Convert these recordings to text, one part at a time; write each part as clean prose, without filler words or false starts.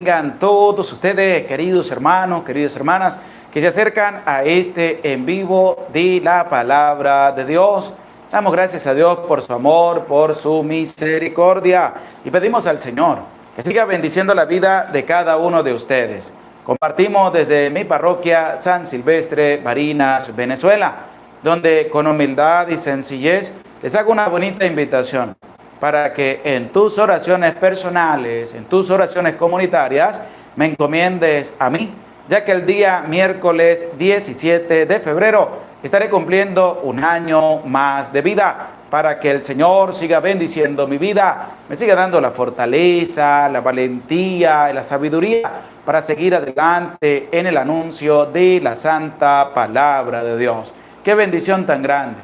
Tengan todos ustedes, queridos hermanos, queridas hermanas, que se acercan a este en vivo de la palabra de Dios. Damos gracias a Dios por su amor, por su misericordia y pedimos al Señor que siga bendiciendo la vida de cada uno de ustedes. Compartimos desde mi parroquia San Silvestre, Barinas, Venezuela, donde con humildad y sencillez les hago una bonita invitación para que en tus oraciones personales, en tus oraciones comunitarias, me encomiendes a mí, ya que el día miércoles 17 de febrero estaré cumpliendo un año más de vida, para que el Señor siga bendiciendo mi vida, me siga dando la fortaleza, la valentía y la sabiduría para seguir adelante en el anuncio de la santa palabra de Dios. Qué bendición tan grande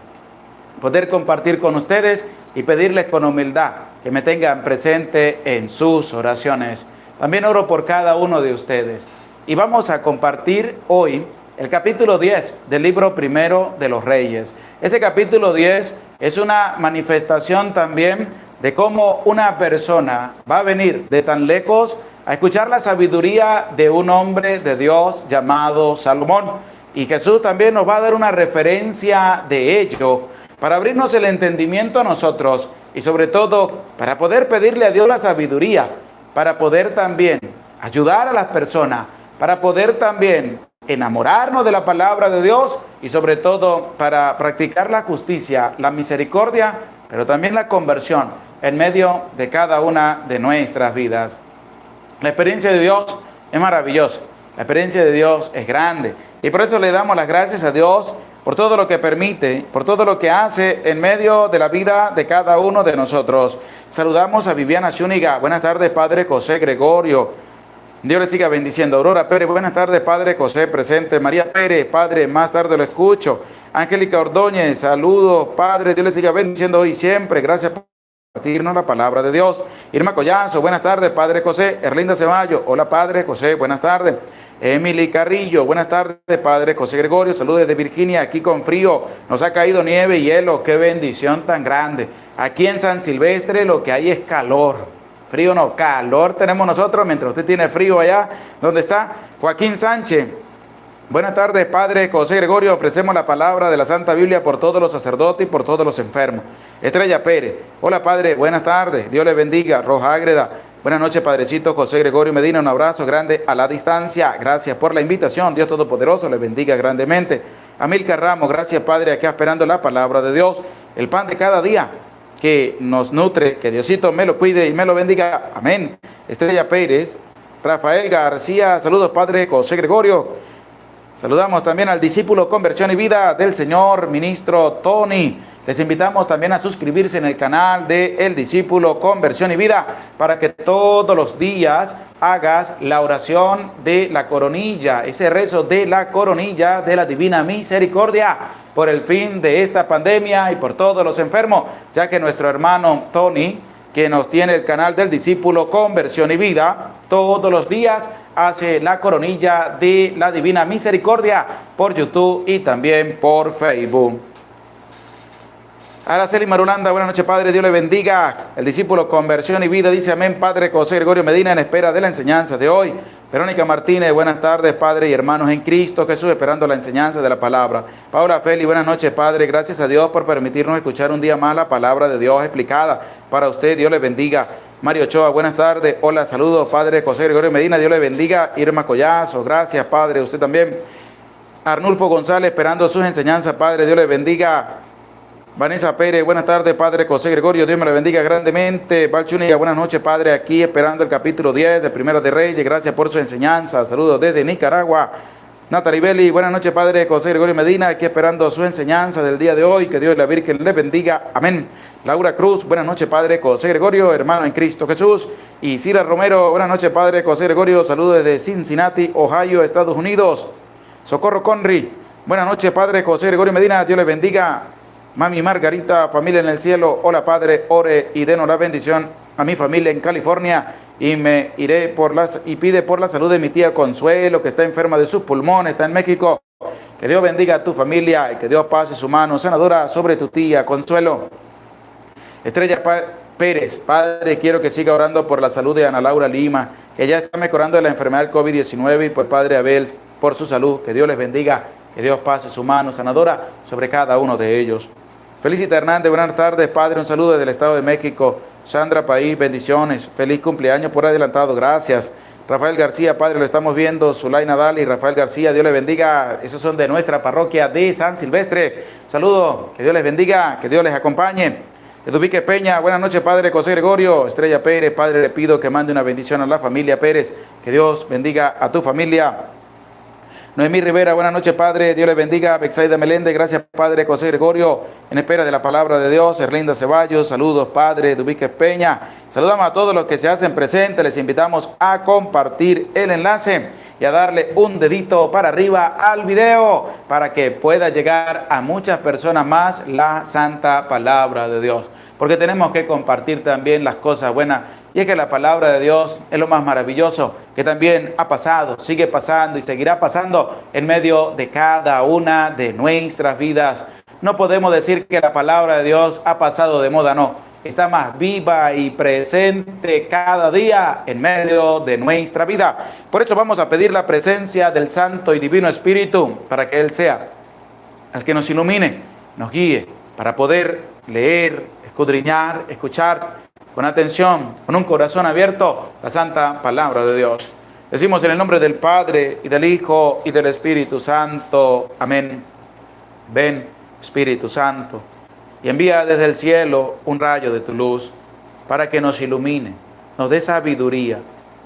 poder compartir con ustedes y pedirles con humildad que me tengan presente en sus oraciones. También oro por cada uno de ustedes. Y vamos a compartir hoy el capítulo 10 del libro primero de los Reyes. Este capítulo 10 es una manifestación también de cómo una persona va a venir de tan lejos a escuchar la sabiduría de un hombre de Dios llamado Salomón. Y Jesús también nos va a dar una referencia de ello, para abrirnos el entendimiento a nosotros y sobre todo para poder pedirle a Dios la sabiduría, para poder también ayudar a las personas, para poder también enamorarnos de la palabra de Dios y sobre todo para practicar la justicia, la misericordia, pero también la conversión en medio de cada una de nuestras vidas. La experiencia de Dios es maravillosa, la experiencia de Dios es grande y por eso le damos las gracias a Dios por todo lo que permite, por todo lo que hace en medio de la vida de cada uno de nosotros. Saludamos a Viviana Zúñiga. Buenas tardes, Padre José Gregorio. Dios le siga bendiciendo. Aurora Pérez, buenas tardes, Padre José presente. María Pérez, Padre, más tarde lo escucho. Angélica Ordóñez, saludos, Padre. Dios le siga bendiciendo hoy y siempre. Gracias por compartirnos la palabra de Dios. Irma Collazo, buenas tardes, Padre José. Erlinda Ceballos, hola, Padre José, buenas tardes. Emily Carrillo, buenas tardes, Padre José Gregorio, saludos desde Virginia, aquí con frío, nos ha caído nieve y hielo, qué bendición tan grande. Aquí en San Silvestre lo que hay es calor, frío no, calor tenemos nosotros, mientras usted tiene frío allá, ¿dónde está? Joaquín Sánchez, buenas tardes, Padre José Gregorio, ofrecemos la palabra de la Santa Biblia por todos los sacerdotes y por todos los enfermos. Estrella Pérez, hola, Padre, buenas tardes, Dios le bendiga. Roja Ágreda, buenas noches, Padrecito José Gregorio Medina, un abrazo grande a la distancia. Gracias por la invitación. Dios Todopoderoso les bendiga grandemente. Amilcar Ramos, gracias, Padre, aquí esperando la palabra de Dios, el pan de cada día que nos nutre, que Diosito me lo cuide y me lo bendiga. Amén. Estrella Pérez, Rafael García, saludos, Padre José Gregorio. Saludamos también al discípulo Conversión y Vida del Señor, Ministro Tony. Les invitamos también a suscribirse en el canal de El Discípulo Conversión y Vida para que todos los días hagas la oración de la coronilla, ese rezo de la coronilla de la Divina Misericordia por el fin de esta pandemia y por todos los enfermos, ya que nuestro hermano Tony, que nos tiene el canal del Discípulo Conversión y Vida, todos los días hace la coronilla de la Divina Misericordia por YouTube y también por Facebook. Araceli Marulanda, buenas noches, Padre, Dios le bendiga. El discípulo Conversión y Vida dice amén, Padre José Gregorio Medina, en espera de la enseñanza de hoy. Verónica Martínez, buenas tardes, Padre y hermanos en Cristo Jesús, esperando la enseñanza de la palabra. Paula Feli, buenas noches, Padre, gracias a Dios por permitirnos escuchar un día más la palabra de Dios explicada para usted, Dios le bendiga. Mario Ochoa, buenas tardes, hola, saludos, Padre José Gregorio Medina, Dios le bendiga. Irma Collazo, gracias, Padre, usted también. Arnulfo González, esperando sus enseñanzas, Padre, Dios le bendiga. Vanessa Pérez, buenas tardes, Padre José Gregorio, Dios me lo bendiga grandemente. Valchúñiga, buenas noches, Padre, aquí esperando el capítulo 10 de Primera de Reyes, gracias por su enseñanza, saludos desde Nicaragua. Natalie Belli, buenas noches, Padre José Gregorio Medina, aquí esperando su enseñanza del día de hoy, que Dios y la Virgen le bendiga, amén. Laura Cruz, buenas noches, Padre José Gregorio, hermano en Cristo Jesús. Y Cira Romero, buenas noches, Padre José Gregorio, saludos desde Cincinnati, Ohio, Estados Unidos. Socorro Conry, buenas noches, Padre José Gregorio Medina, Dios le bendiga. Mami Margarita, familia en el cielo, hola, Padre, ore y denos la bendición a mi familia en California y me iré y pide por la salud de mi tía Consuelo, que está enferma de sus pulmones, está en México. Que Dios bendiga a tu familia y que Dios pase su mano sanadora sobre tu tía Consuelo. Estrella Pérez. Padre, quiero que siga orando por la salud de Ana Laura Lima, que ya está mejorando de la enfermedad del COVID-19, y por Padre Abel, por su salud. Que Dios les bendiga, que Dios pase su mano sanadora sobre cada uno de ellos. Felicita Hernández, buenas tardes, Padre, un saludo desde el Estado de México. Sandra País, bendiciones, feliz cumpleaños por adelantado, gracias. Rafael García, Padre, lo estamos viendo. Zulay Nadal y Rafael García, Dios les bendiga. Esos son de nuestra parroquia de San Silvestre. Saludo, que Dios les bendiga, que Dios les acompañe. Eduvique Peña, buenas noches, Padre José Gregorio. Estrella Pérez, Padre, le pido que mande una bendición a la familia Pérez. Que Dios bendiga a tu familia. Noemí Rivera, buenas noches, Padre, Dios les bendiga. Bexaida Meléndez, gracias, Padre José Gregorio, en espera de la palabra de Dios. Erlinda Ceballos, saludos, Padre Dubique Peña. Saludamos a todos los que se hacen presentes, les invitamos a compartir el enlace y a darle un dedito para arriba al video para que pueda llegar a muchas personas más la santa palabra de Dios. Porque tenemos que compartir también las cosas buenas. Y es que la palabra de Dios es lo más maravilloso que también ha pasado, sigue pasando y seguirá pasando en medio de cada una de nuestras vidas. No podemos decir que la palabra de Dios ha pasado de moda, no. Está más viva y presente cada día en medio de nuestra vida. Por eso vamos a pedir la presencia del Santo y Divino Espíritu para que Él sea el que nos ilumine, nos guíe para poder leer, escudriñar, escuchar con atención, con un corazón abierto, la santa palabra de Dios. Decimos en el nombre del Padre, y del Hijo, y del Espíritu Santo. Amén. Ven, Espíritu Santo, y envía desde el cielo un rayo de tu luz, para que nos ilumine, nos dé sabiduría,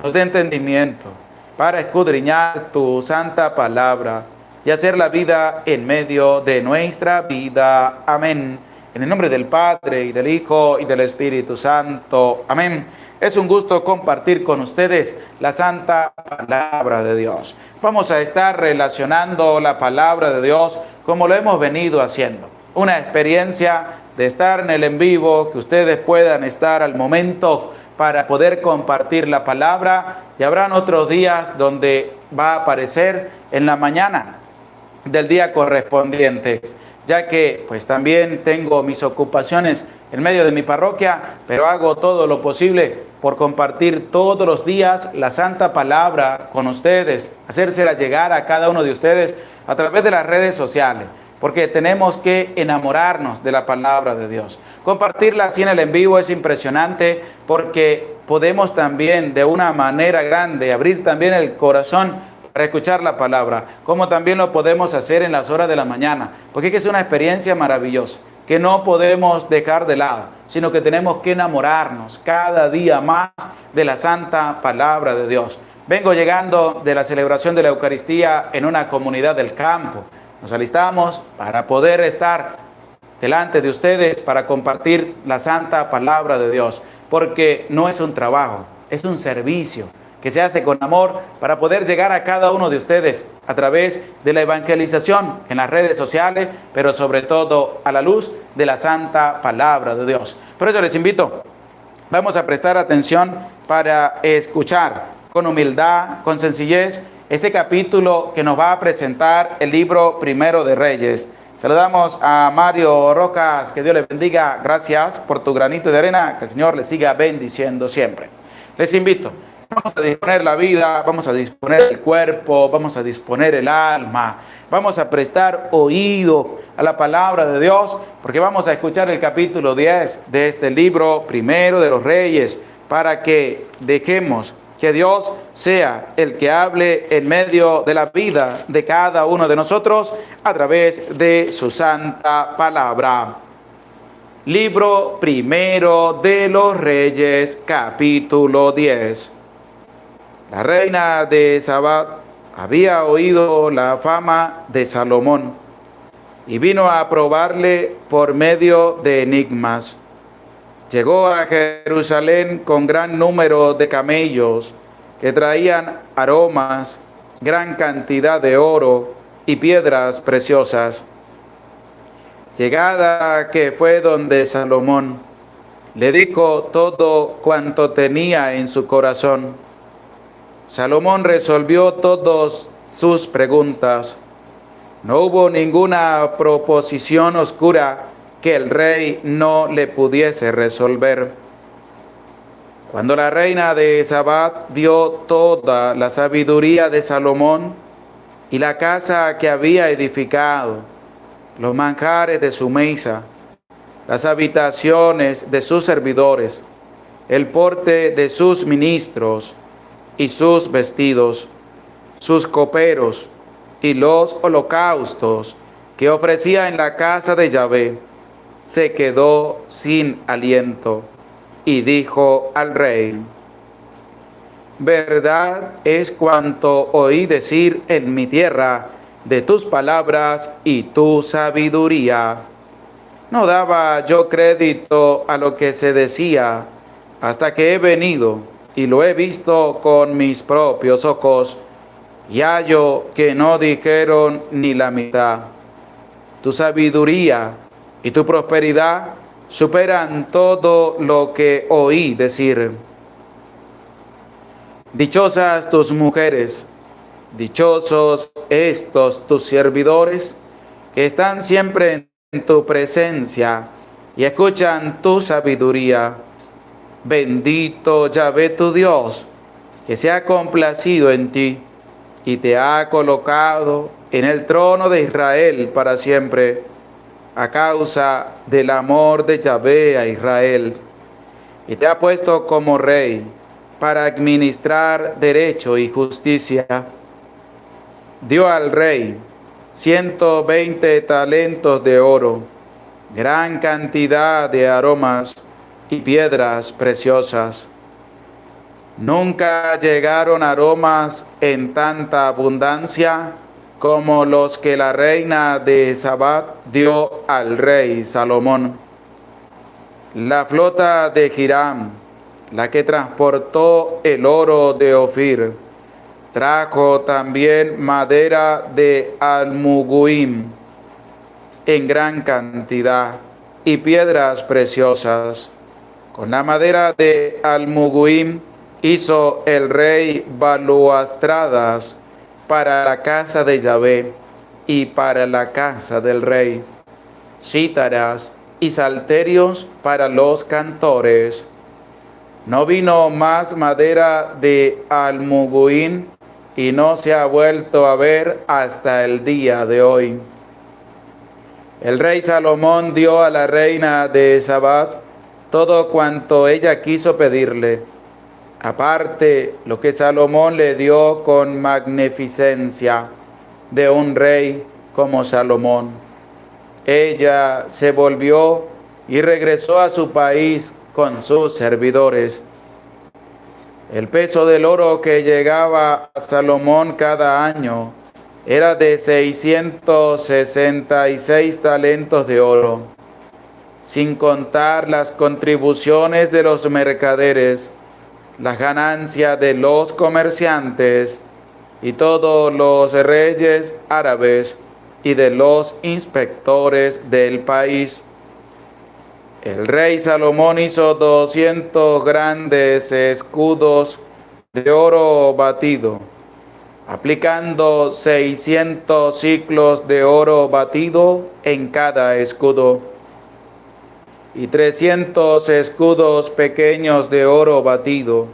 nos dé entendimiento, para escudriñar tu santa palabra, y hacer la vida en medio de nuestra vida. Amén. En el nombre del Padre, y del Hijo, y del Espíritu Santo. Amén. Es un gusto compartir con ustedes la santa palabra de Dios. Vamos a estar relacionando la palabra de Dios como lo hemos venido haciendo. Una experiencia de estar en el en vivo, que ustedes puedan estar al momento para poder compartir la palabra. Y habrán otros días donde va a aparecer en la mañana del día correspondiente, ya que pues también tengo mis ocupaciones en medio de mi parroquia, pero hago todo lo posible por compartir todos los días la santa palabra con ustedes, hacérsela llegar a cada uno de ustedes a través de las redes sociales, porque tenemos que enamorarnos de la palabra de Dios. Compartirla así en el en vivo es impresionante, porque podemos también de una manera grande abrir también el corazón para escuchar la palabra, como también lo podemos hacer en las horas de la mañana, porque es una experiencia maravillosa que no podemos dejar de lado, sino que tenemos que enamorarnos cada día más de la santa palabra de Dios. Vengo llegando de la celebración de la Eucaristía en una comunidad del campo. Nos alistamos para poder estar delante de ustedes para compartir la santa palabra de Dios, porque no es un trabajo, es un servicio que se hace con amor para poder llegar a cada uno de ustedes a través de la evangelización en las redes sociales, pero sobre todo a la luz de la santa palabra de Dios. Por eso les invito, vamos a prestar atención para escuchar con humildad, con sencillez, este capítulo que nos va a presentar el libro Primero de Reyes. Saludamos a Mario Rocas, que Dios le bendiga, gracias por tu granito de arena, que el Señor le siga bendiciendo siempre. Les invito, vamos a disponer la vida, vamos a disponer el cuerpo, vamos a disponer el alma, vamos a prestar oído a la palabra de Dios, porque vamos a escuchar el capítulo 10 de este libro Primero de los Reyes, para que dejemos que Dios sea el que hable en medio de la vida de cada uno de nosotros a través de su santa palabra. Libro Primero de los Reyes, capítulo 10. La reina de Sabá había oído la fama de Salomón y vino a probarle por medio de enigmas. Llegó a Jerusalén con gran número de camellos que traían aromas, gran cantidad de oro y piedras preciosas. Llegada que fue donde Salomón, le dijo todo cuanto tenía en su corazón. Salomón resolvió todas sus preguntas. No hubo ninguna proposición oscura que el rey no le pudiese resolver. Cuando la reina de Sabá vio toda la sabiduría de Salomón y la casa que había edificado, los manjares de su mesa, las habitaciones de sus servidores, el porte de sus ministros y sus vestidos, sus coperos y los holocaustos que ofrecía en la casa de Yahvé, se quedó sin aliento y dijo al rey: verdad es cuanto oí decir en mi tierra de tus palabras y tu sabiduría. No daba yo crédito a lo que se decía hasta que he venido y lo he visto con mis propios ojos, y hallo que no dijeron ni la mitad. Tu sabiduría y tu prosperidad superan todo lo que oí decir. Dichosas tus mujeres, dichosos estos tus servidores, que están siempre en tu presencia y escuchan tu sabiduría. Bendito Yahvé tu Dios, que se ha complacido en ti y te ha colocado en el trono de Israel para siempre, a causa del amor de Yahvé a Israel, y te ha puesto como rey para administrar derecho y justicia. Dio al rey 120 talentos de oro, gran cantidad de aromas y piedras preciosas. Nunca llegaron aromas en tanta abundancia como los que la reina de Sabá dio al rey Salomón. La flota de Hiram, la que transportó el oro de Ofir, trajo también madera de Almuguim en gran cantidad y piedras preciosas. Con la madera de Almuguim hizo el rey baluastradas para la casa de Yahvé y para la casa del rey, cítaras y salterios para los cantores. No vino más madera de Almuguim y no se ha vuelto a ver hasta el día de hoy. El rey Salomón dio a la reina de Sabá todo cuanto ella quiso pedirle, aparte lo que Salomón le dio con magnificencia de un rey como Salomón. Ella se volvió y regresó a su país con sus servidores. El peso del oro que llegaba a Salomón cada año era de 666 talentos de oro, sin contar las contribuciones de los mercaderes, las ganancias de los comerciantes y todos los reyes árabes y de los inspectores del país. El rey Salomón hizo 200 grandes escudos de oro batido, aplicando 600 siclos de oro batido en cada escudo, y 300 escudos pequeños de oro batido,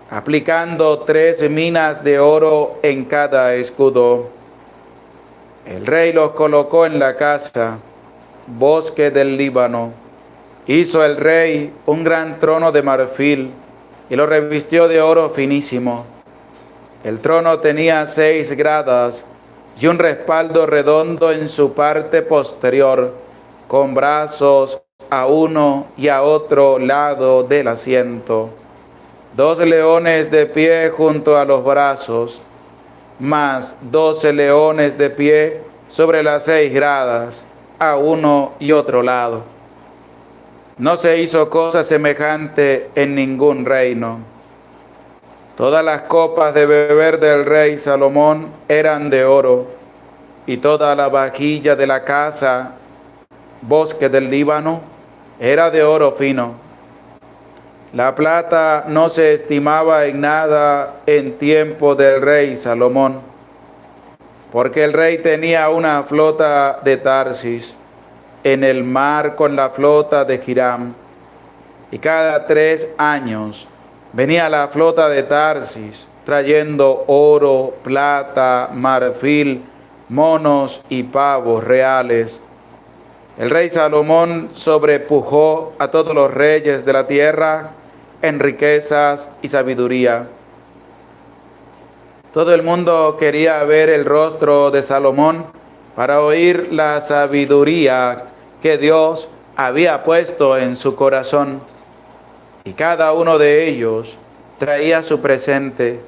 aplicando 3 minas de oro en cada escudo. El rey los colocó en la casa, bosque del Líbano. Hizo el rey un gran trono de marfil y lo revistió de oro finísimo. El trono tenía 6 gradas y un respaldo redondo en su parte posterior, con brazos a uno y a otro lado del asiento. 2 leones de pie junto a los brazos, más 12 leones de pie sobre las 6 gradas, a uno y otro lado. No se hizo cosa semejante en ningún reino. Todas las copas de beber del rey Salomón eran de oro, y toda la vajilla de la casa, bosque del Líbano, era de oro fino. La plata no se estimaba en nada en tiempo del rey Salomón, porque el rey tenía una flota de Tarsis en el mar con la flota de Hiram, y cada 3 años Venía la flota de Tarsis, trayendo oro, plata, marfil, monos y pavos reales. El rey Salomón sobrepujó a todos los reyes de la tierra en riquezas y sabiduría. Todo el mundo quería ver el rostro de Salomón para oír la sabiduría que Dios había puesto en su corazón. Y cada uno de ellos traía su presente,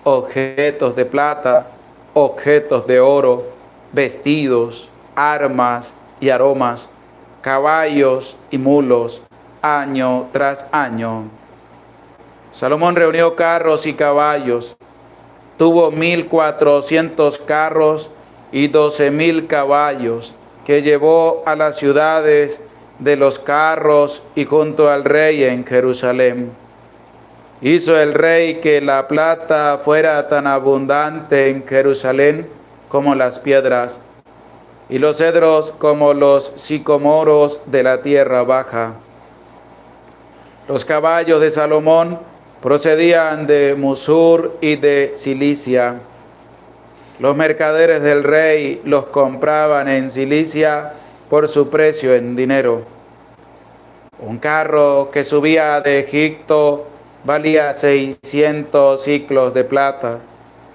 objetos de plata, objetos de oro, vestidos, armas y aromas, caballos y mulos, año tras año. Salomón reunió carros y caballos, tuvo 1,400 carros y 12,000 caballos, que llevó a las ciudades de los carros y junto al rey en Jerusalén. Hizo el rey que la plata fuera tan abundante en Jerusalén como las piedras, y los cedros como los sicomoros de la tierra baja. Los caballos de Salomón procedían de Musur y de Cilicia. Los mercaderes del rey los compraban en Cilicia por su precio en dinero. Un carro que subía de Egipto valía 600 siclos de plata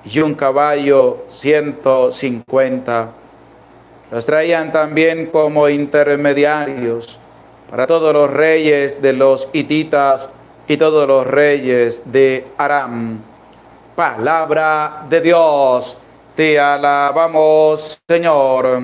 y un caballo 150. Los traían también como intermediarios para todos los reyes de los hititas y todos los reyes de Aram. Palabra de Dios, te alabamos, Señor.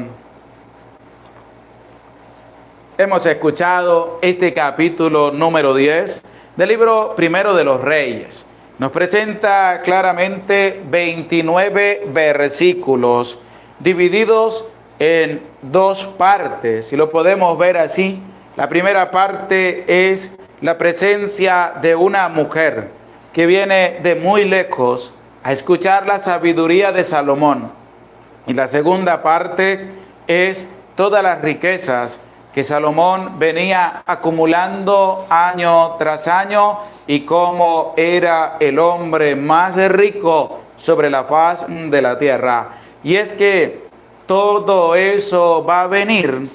Hemos escuchado este capítulo número 10 del libro primero de los Reyes. Nos presenta claramente 29 versículos divididos en dos partes, si lo podemos ver así. La primera parte es la presencia de una mujer que viene de muy lejos a escuchar la sabiduría de Salomón. Y la segunda parte es todas las riquezas que Salomón venía acumulando año tras año y cómo era el hombre más rico sobre la faz de la tierra. Y es que todo eso va a venir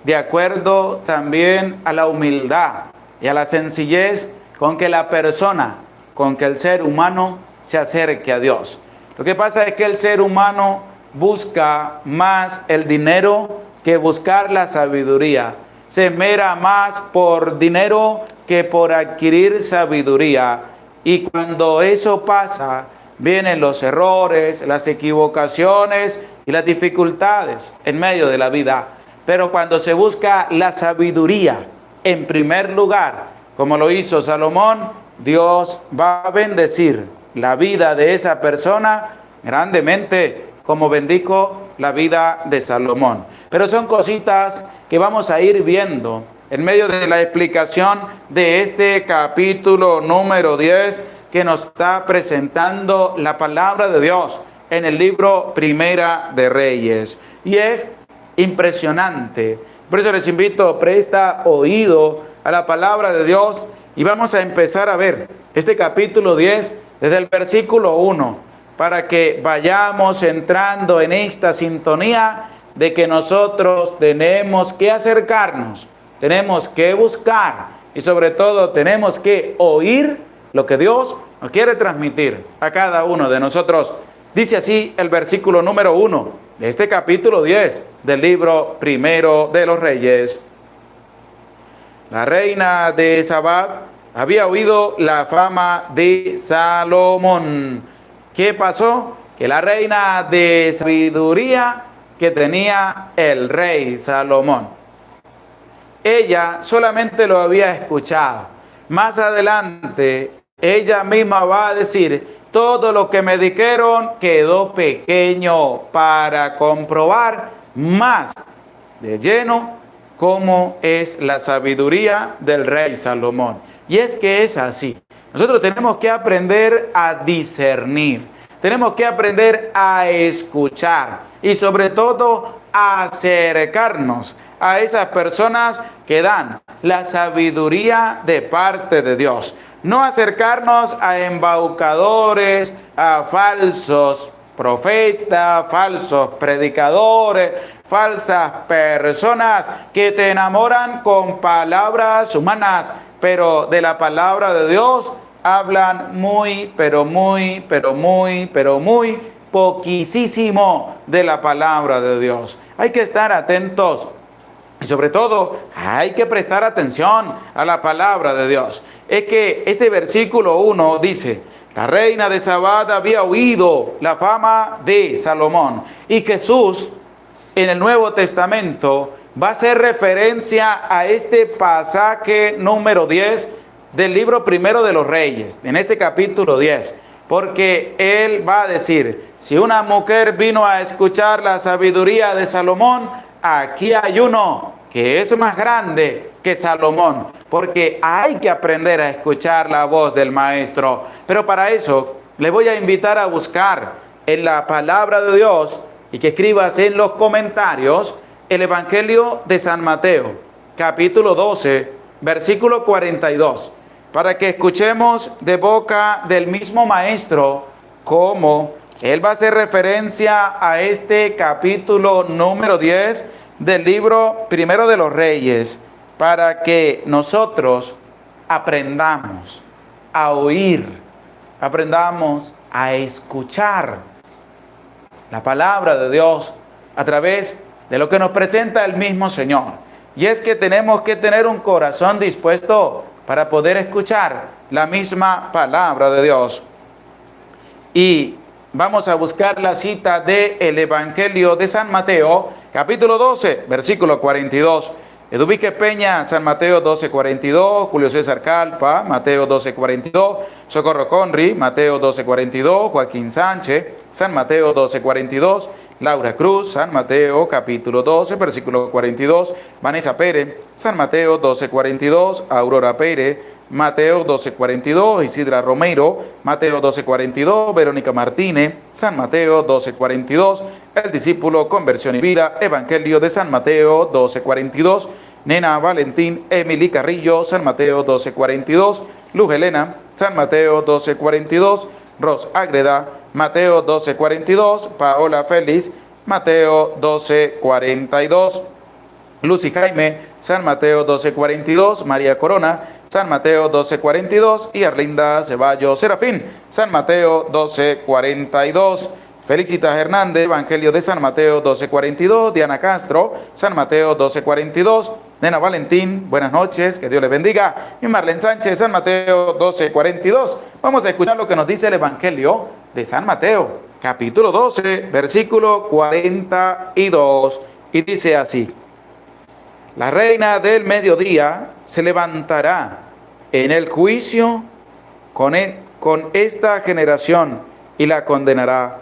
de acuerdo también a la humildad y a la sencillez con que la persona, con que el ser humano se acerque a Dios. Lo que pasa es que el ser humano busca más el dinero que buscar la sabiduría. Se esmera más por dinero que por adquirir sabiduría. Y cuando eso pasa, vienen los errores, las equivocaciones y las dificultades en medio de la vida. Pero cuando se busca la sabiduría en primer lugar, como lo hizo Salomón, Dios va a bendecir la vida de esa persona grandemente, como bendijo la vida de Salomón. Pero son cositas que vamos a ir viendo en medio de la explicación de este capítulo número 10 que nos está presentando la palabra de Dios en el libro Primera de Reyes. Y es impresionante. Por eso les invito, presta oído a la palabra de Dios y vamos a empezar a ver este capítulo 10 desde el versículo 1 para que vayamos entrando en esta sintonía de que nosotros tenemos que acercarnos, tenemos que buscar y sobre todo tenemos que oír lo que Dios nos quiere transmitir a cada uno de nosotros. Dice así el versículo número 1 de este capítulo 10 del libro primero de los Reyes. La reina de Sabá había oído la fama de Salomón. ¿Qué pasó? Que la reina de sabiduría que tenía el rey Salomón, ella solamente lo había escuchado. Más adelante, ella misma va a decir, todo lo que me dijeron quedó pequeño para comprobar más de lleno cómo es la sabiduría del rey Salomón. Y es que es así. Nosotros tenemos que aprender a discernir, tenemos que aprender a escuchar y sobre todo a acercarnos a esas personas que dan la sabiduría de parte de Dios. no acercarnos a embaucadores, a falsos profetas, falsos predicadores, falsas personas que te enamoran con palabras humanas, pero de la palabra de Dios hablan muy poquísimo de la palabra de Dios. Hay que estar atentos y sobre todo hay que prestar atención a la palabra de Dios. Es que este versículo 1 dice: la reina de Sabá había oído la fama de Salomón. Y Jesús en el Nuevo Testamento va a hacer referencia a este pasaje número 10 del libro primero de los Reyes, en este capítulo 10. Porque él va a decir: si una mujer vino a escuchar la sabiduría de Salomón, aquí hay uno que es más grande que Salomón, porque hay que aprender a escuchar la voz del maestro. Pero para eso le voy a invitar a buscar en la palabra de Dios y que escribas en los comentarios el Evangelio de San Mateo, capítulo 12, versículo 42, para que escuchemos de boca del mismo maestro cómo él va a hacer referencia a este capítulo número 10 del libro primero de los Reyes, para que nosotros aprendamos a oír, aprendamos a escuchar la palabra de Dios a través de lo que nos presenta el mismo Señor. Y es que tenemos que tener un corazón dispuesto para poder escuchar la misma palabra de Dios. Y vamos a buscar la cita del Evangelio de San Mateo, capítulo 12, versículo 42. Eduvique Peña, San Mateo 12:42, Julio César Calpa, Mateo 12:42, Socorro Conri, Mateo 12:42, Joaquín Sánchez, San Mateo 12:42, Laura Cruz, San Mateo capítulo 12, versículo 42, Vanessa Pérez, San Mateo 12:42, Aurora Pérez, Mateo 12:42, Isidra Romero, Mateo 12:42, Verónica Martínez, San Mateo 12:42, el discípulo Conversión y Vida, Evangelio de San Mateo 12:42, Nena Valentín, Emily Carrillo, San Mateo 12:42, Luz Helena, San Mateo 12:42, Ros Ágreda, Mateo 12:42, Paola Félix, Mateo 12:42, Lucy Jaime, San Mateo 12:42, María Corona, San Mateo 12:42 y Arlinda Ceballos Serafín, San Mateo 12:42. Felicitas Hernández, Evangelio de San Mateo 12:42, Diana Castro, San Mateo 12:42, Nena Valentín, buenas noches, que Dios les bendiga, y Marlene Sánchez, San Mateo 12:42. Vamos a escuchar lo que nos dice el Evangelio de San Mateo, capítulo 12, versículo 42, y dice así: la reina del mediodía se levantará en el juicio con esta generación y la condenará,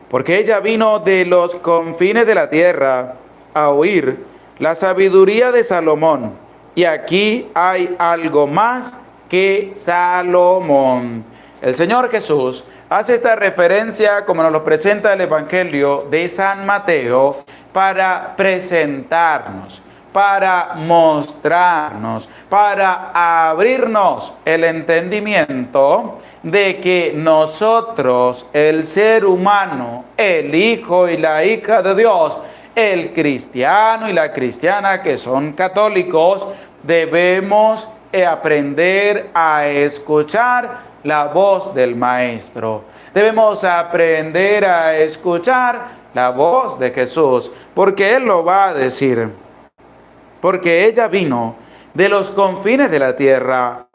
porque ella vino de los confines de la tierra a oír la sabiduría de Salomón, y aquí hay algo más que Salomón. El Señor Jesús hace esta referencia, como nos lo presenta el Evangelio de San Mateo, para presentarnos, para mostrarnos, para abrirnos el entendimiento de que nosotros, el ser humano, el hijo y la hija de Dios, el cristiano y la cristiana que son católicos, debemos aprender a escuchar la voz del Maestro. Debemos aprender a escuchar la voz de Jesús, porque Él lo va a decir. Porque ella vino de los confines de la tierra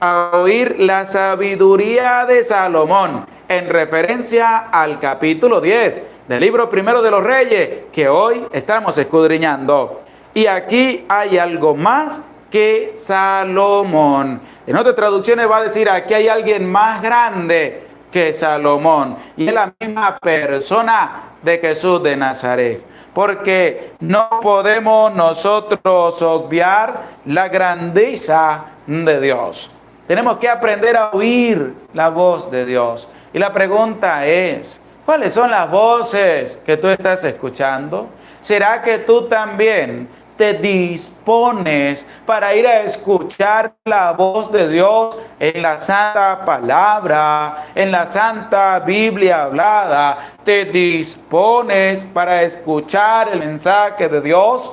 a oír la sabiduría de Salomón, en referencia al capítulo 10 del libro primero de los Reyes, que hoy estamos escudriñando. Y aquí hay algo más que Salomón. En otras traducciones va a decir: aquí hay alguien más grande que Salomón, y es la misma persona de Jesús de Nazaret. Porque no podemos nosotros obviar la grandeza de Dios. Tenemos que aprender a oír la voz de Dios. Y la pregunta es: ¿cuáles son las voces que tú estás escuchando? ¿Será que tú también te dispones para ir a escuchar la voz de Dios en la santa palabra, en la santa Biblia hablada, te dispones para escuchar el mensaje de Dios.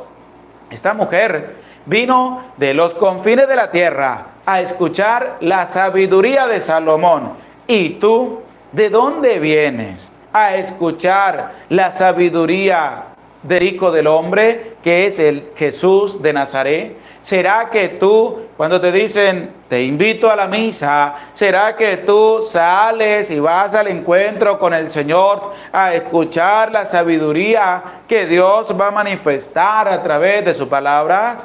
Esta mujer vino de los confines de la tierra a escuchar la sabiduría de Salomón. ¿Y tú de dónde vienes a escuchar la sabiduría del Hijo del Hombre, que es el Jesús de Nazaret? ¿Será que tú, cuando te dicen, te invito a la misa, será que tú sales y vas al encuentro con el Señor a escuchar la sabiduría que Dios va a manifestar a través de su palabra?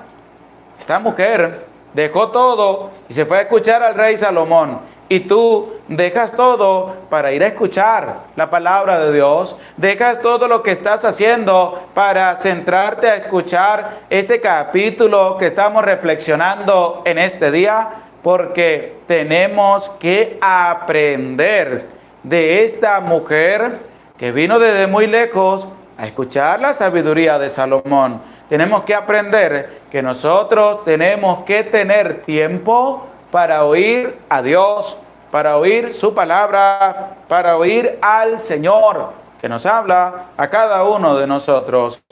Esta mujer dejó todo y se fue a escuchar al rey Salomón. Y tú dejas todo para ir a escuchar la palabra de Dios. Dejas todo lo que estás haciendo para centrarte a escuchar este capítulo que estamos reflexionando en este día. Porque tenemos que aprender de esta mujer que vino desde muy lejos a escuchar la sabiduría de Salomón. Tenemos que aprender que nosotros tenemos que tener tiempo para oír a Dios, para oír su palabra, para oír al Señor que nos habla a cada uno de nosotros.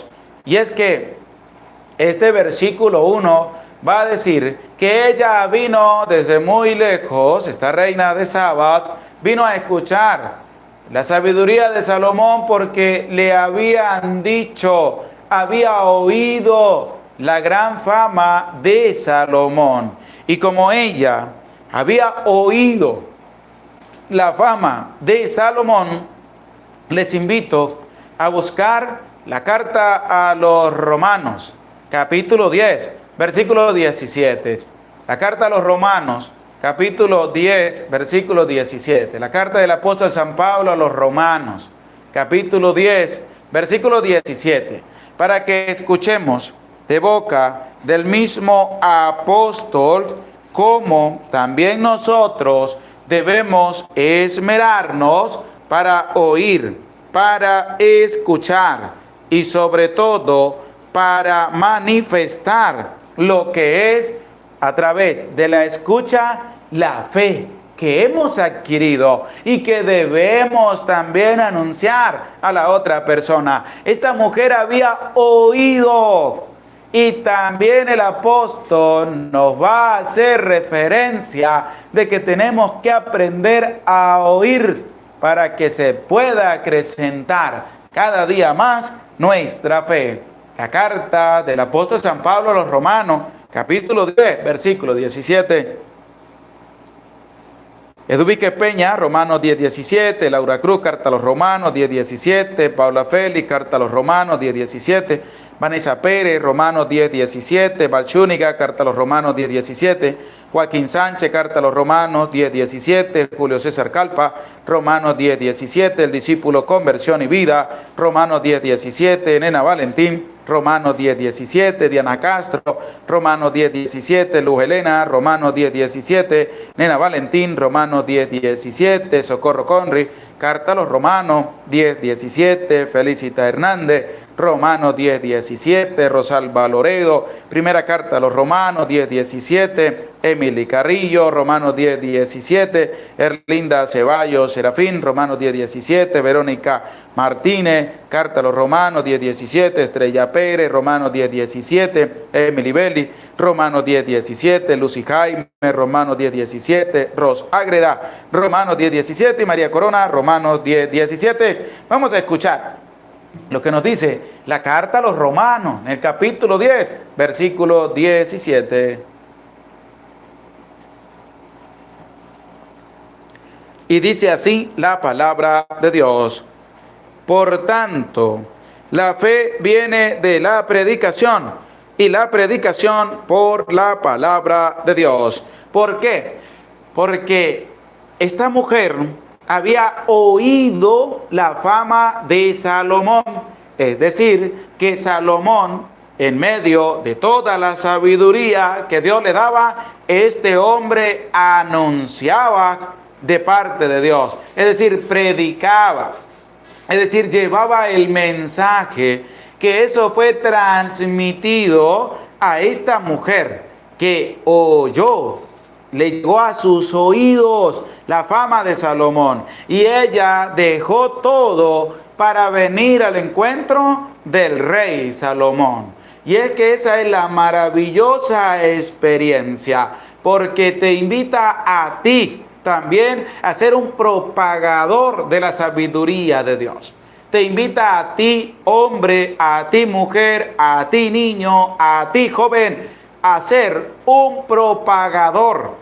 Y es que este versículo 1 va a decir que ella vino desde muy lejos, esta reina de Saba, vino a escuchar la sabiduría de Salomón porque le habían dicho, había oído la gran fama de Salomón. Y como ella había oído la fama de Salomón, les invito a buscar la carta a los Romanos, capítulo 10, versículo 17. La carta a los Romanos, capítulo 10, versículo 17. La carta del apóstol San Pablo a los Romanos, capítulo 10, versículo 17. Para que escuchemos de boca del mismo apóstol cómo también nosotros debemos esmerarnos para oír, para escuchar y sobre todo para manifestar lo que es a través de la escucha la fe que hemos adquirido y que debemos también anunciar a la otra persona. Esta mujer había oído. Y también el apóstol nos va a hacer referencia de que tenemos que aprender a oír para que se pueda acrecentar cada día más nuestra fe. La carta del apóstol San Pablo a los Romanos, capítulo 10, versículo 17. Eduvique Peña, Romanos 10, 17. Laura Cruz, carta a los Romanos 10, 17. Paula Félix, carta a los Romanos 10, 17. Vanessa Pérez, Romanos 10, 17. Balchúniga, carta a los Romanos 10, 17. Joaquín Sánchez, carta a los Romanos 10, 17. Julio César Calpa, Romanos 10, 17. El discípulo Conversión y Vida, Romanos 10, 17. Nena Valentín, Romanos 10, 17. Diana Castro, Romanos 10, 17. Luz Helena, Romanos 10, 17. Nena Valentín, Romanos 10, 17. Socorro Conry, carta a los Romanos 10, 17. Felicita Hernández, Romanos 10, 17. Rosalba Loredo, primera carta a los Romanos 10, 17. Emily Carrillo, Romanos 10, 17. Erlinda Ceballos Serafín, Romanos 10, 17. Verónica Martínez, carta a los Romanos 10, 17. Estrella Pérez, Romanos 10, 17. Emily Belli, Romanos 10, 17. Lucy Jaime, Romanos 10, 17. Ros Ágreda, Romanos 10, 17. Y María Corona, Romanos 10, 17. Vamos a escuchar lo que nos dice la carta a los Romanos en el capítulo 10, versículo 17. Y dice así la palabra de Dios. Por tanto, la fe viene de la predicación y la predicación por la palabra de Dios. ¿Por qué? Porque esta mujer había oído la fama de Salomón. Es decir, que Salomón, en medio de toda la sabiduría que Dios le daba, este hombre anunciaba de parte de Dios. Es decir, predicaba. Es decir, llevaba el mensaje que eso fue transmitido a esta mujer que oyó, le llegó a sus oídos la fama de Salomón, y ella dejó todo para venir al encuentro del rey Salomón. Y es que esa es la maravillosa experiencia, porque te invita a ti también a ser un propagador de la sabiduría de Dios. Te invita a ti, hombre, a ti, mujer, a ti, niño, a ti, joven, a ser un propagador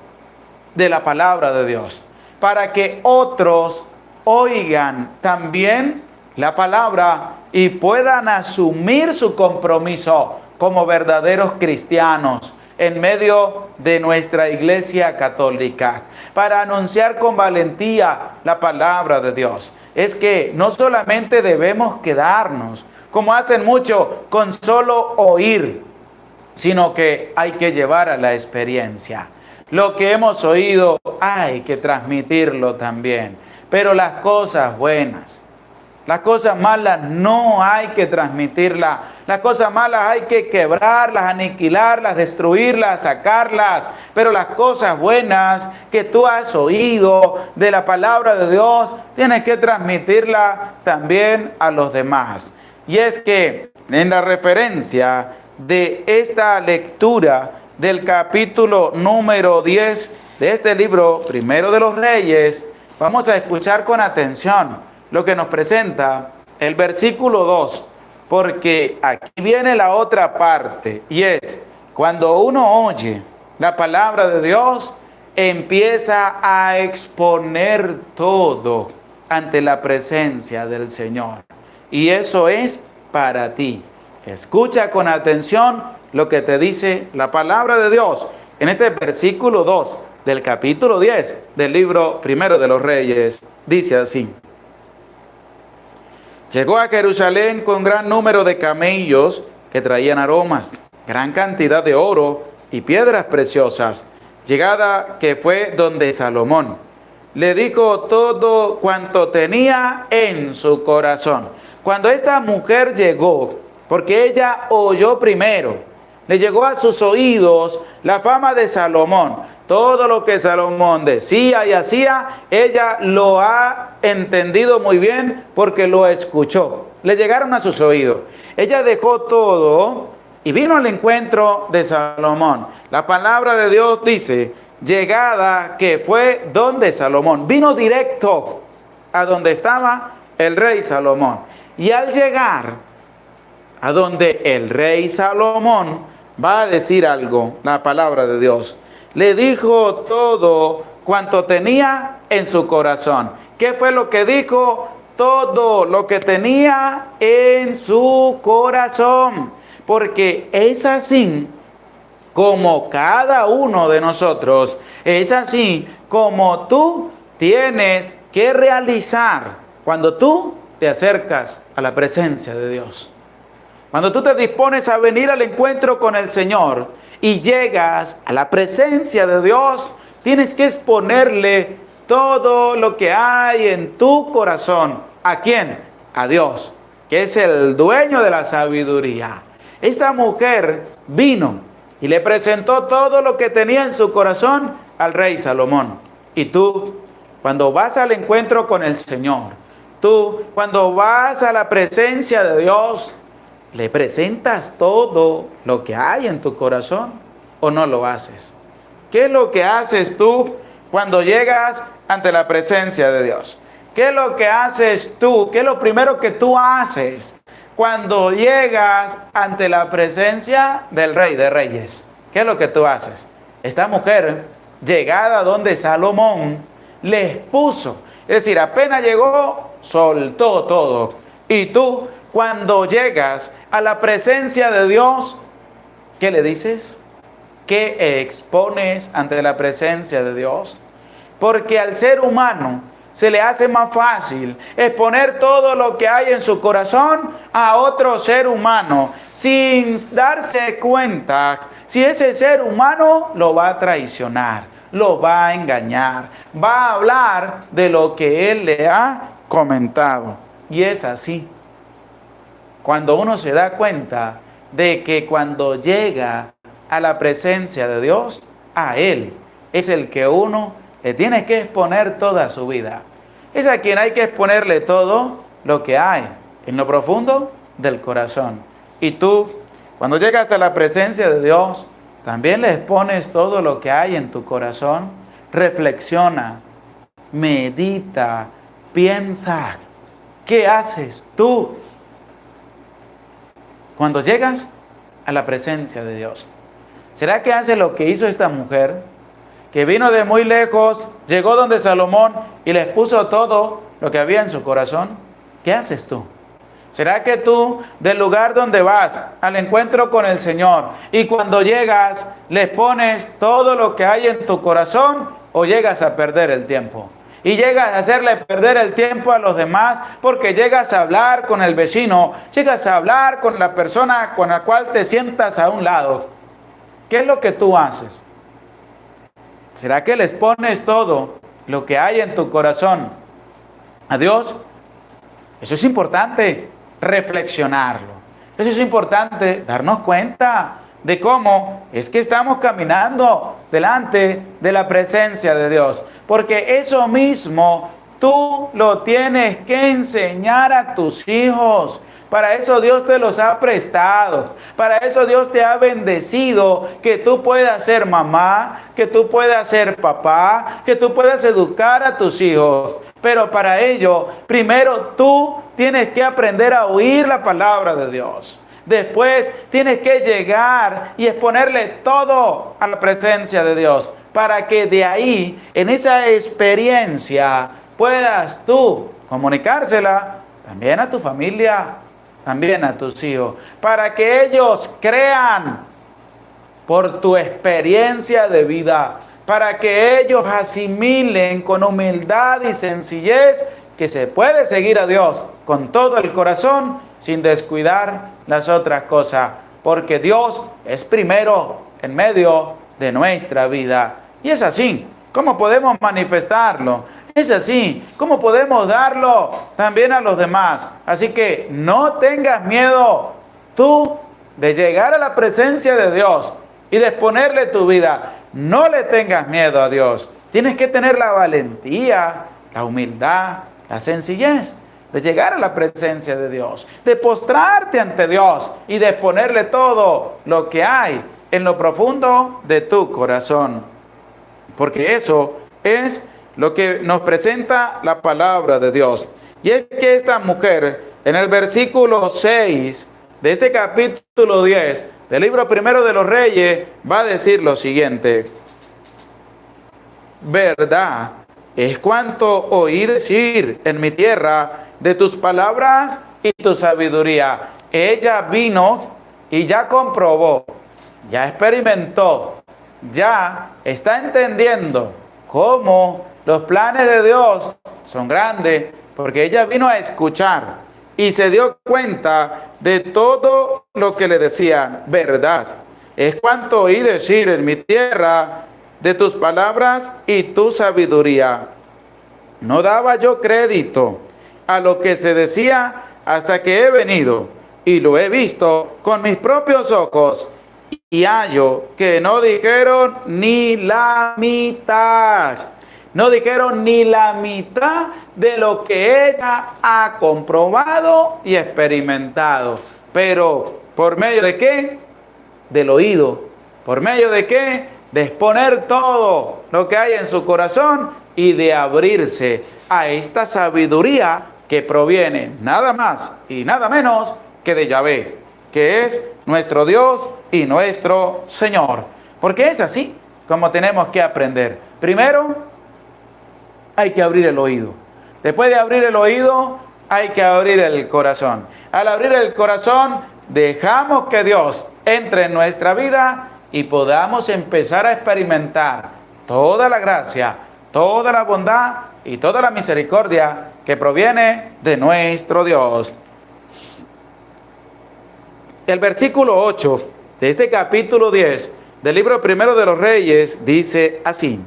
de la palabra de Dios, para que otros oigan también la palabra y puedan asumir su compromiso como verdaderos cristianos en medio de nuestra iglesia católica, para anunciar con valentía la palabra de Dios. Es que no solamente debemos quedarnos, como hacen muchos, con solo oír, sino que hay que llevar a la experiencia. Lo que hemos oído hay que transmitirlo también. Pero las cosas buenas, las cosas malas no hay que transmitirlas. Las cosas malas hay que quebrarlas, aniquilarlas, destruirlas, sacarlas. Pero las cosas buenas que tú has oído de la palabra de Dios, tienes que transmitirlas también a los demás. Y es que en la referencia de esta lectura del capítulo número 10 de este libro, Primero de los Reyes, vamos a escuchar con atención lo que nos presenta el versículo 2, porque aquí viene la otra parte, y es, cuando uno oye la palabra de Dios, empieza a exponer todo ante la presencia del Señor. Y eso es para ti. Escucha con atención lo que te dice la palabra de Dios en este versículo 2 del capítulo 10 del libro Primero de los Reyes. Dice así: llegó a Jerusalén con gran número de camellos que traían aromas, gran cantidad de oro y piedras preciosas, llegada que fue donde Salomón le dijo todo cuanto tenía en su corazón. Cuando esta mujer llegó, porque ella oyó primero, le llegó a sus oídos la fama de Salomón. Todo lo que Salomón decía y hacía, ella lo ha entendido muy bien porque lo escuchó. Le llegaron a sus oídos. Ella dejó todo y vino al encuentro de Salomón. La palabra de Dios dice, llegada que fue donde Salomón. Vino directo a donde estaba el rey Salomón. Y al llegar a donde el rey Salomón, va a decir algo, la palabra de Dios. Le dijo todo cuanto tenía en su corazón. ¿Qué fue lo que dijo? Todo lo que tenía en su corazón. Porque es así como cada uno de nosotros, es así como tú tienes que realizar cuando tú te acercas a la presencia de Dios. Cuando tú te dispones a venir al encuentro con el Señor y llegas a la presencia de Dios, tienes que exponerle todo lo que hay en tu corazón. ¿A quién? A Dios, que es el dueño de la sabiduría. Esta mujer vino y le presentó todo lo que tenía en su corazón al rey Salomón. Y tú, cuando vas al encuentro con el Señor, tú, cuando vas a la presencia de Dios, ¿le presentas todo lo que hay en tu corazón o no lo haces? ¿Qué es lo que haces tú cuando llegas ante la presencia de Dios? ¿Qué es lo que haces tú? ¿Qué es lo primero que tú haces cuando llegas ante la presencia del Rey de Reyes? ¿Qué es lo que tú haces? Esta mujer, llegada donde Salomón, le expuso. Es decir, apenas llegó, soltó todo. Y tú, cuando llegas a la presencia de Dios, ¿qué le dices? ¿Qué expones ante la presencia de Dios? Porque al ser humano se le hace más fácil exponer todo lo que hay en su corazón a otro ser humano, sin darse cuenta si ese ser humano lo va a traicionar, lo va a engañar, va a hablar de lo que él le ha comentado. Y es así cuando uno se da cuenta de que cuando llega a la presencia de Dios, a Él es el que uno le tiene que exponer toda su vida. Es a quien hay que exponerle todo lo que hay en lo profundo del corazón. Y tú, cuando llegas a la presencia de Dios, también le expones todo lo que hay en tu corazón. Reflexiona, medita, piensa. ¿Qué haces tú cuando llegas a la presencia de Dios? ¿Será que haces lo que hizo esta mujer, que vino de muy lejos, llegó donde Salomón y le expuso todo lo que había en su corazón? ¿Qué haces tú? ¿Será que tú, del lugar donde vas al encuentro con el Señor, y cuando llegas, le pones todo lo que hay en tu corazón, o llegas a perder el tiempo? Y llegas a hacerle perder el tiempo a los demás, porque llegas a hablar con el vecino, llegas a hablar con la persona con la cual te sientas a un lado. ¿Qué es lo que tú haces? ¿Será que les pones todo lo que hay en tu corazón a Dios? Eso es importante reflexionarlo. Eso es importante darnos cuenta de cómo es que estamos caminando delante de la presencia de Dios. Porque eso mismo tú lo tienes que enseñar a tus hijos. Para eso Dios te los ha prestado. Para eso Dios te ha bendecido, que tú puedas ser mamá, que tú puedas ser papá, que tú puedas educar a tus hijos. Pero para ello, primero tú tienes que aprender a oír la palabra de Dios. Después tienes que llegar y exponerle todo a la presencia de Dios, para que de ahí, en esa experiencia, puedas tú comunicársela también a tu familia, también a tus hijos, para que ellos crean por tu experiencia de vida, para que ellos asimilen con humildad y sencillez que se puede seguir a Dios con todo el corazón sin descuidar las otras cosas, porque Dios es primero en medio de nuestra vida. Y es así como podemos manifestarlo. Es así como podemos darlo también a los demás. Así que no tengas miedo tú de llegar a la presencia de Dios y de exponerle tu vida. No le tengas miedo a Dios. Tienes que tener la valentía, la humildad, la sencillez de llegar a la presencia de Dios, de postrarte ante Dios y de exponerle todo lo que hay en lo profundo de tu corazón. Porque eso es lo que nos presenta la palabra de Dios. Y es que esta mujer, en el versículo 6 de este capítulo 10 del libro primero de los Reyes, va a decir lo siguiente: verdad es cuanto oí decir en mi tierra de tus palabras y tu sabiduría. Ella vino y ya comprobó, ya experimentó, ya está entendiendo cómo los planes de Dios son grandes, porque ella vino a escuchar y se dio cuenta de todo lo que le decían. Verdad es cuanto oí decir en mi tierra de tus palabras y tu sabiduría. No daba yo crédito a lo que se decía hasta que he venido y lo he visto con mis propios ojos, y hallo que no dijeron ni la mitad. No dijeron ni la mitad de lo que ella ha comprobado y experimentado. Pero, ¿por medio de qué? Del oído. ¿Por medio de qué? De exponer todo lo que hay en su corazón y de abrirse a esta sabiduría que proviene nada más y nada menos que de Yahvé, que es nuestro Dios y nuestro Señor. Porque es así como tenemos que aprender. Primero, hay que abrir el oído. Después de abrir el oído, hay que abrir el corazón. Al abrir el corazón, dejamos que Dios entre en nuestra vida y podamos empezar a experimentar toda la gracia, toda la bondad y toda la misericordia que proviene de nuestro Dios. El versículo 8 de este capítulo 10 del libro primero de los Reyes dice así: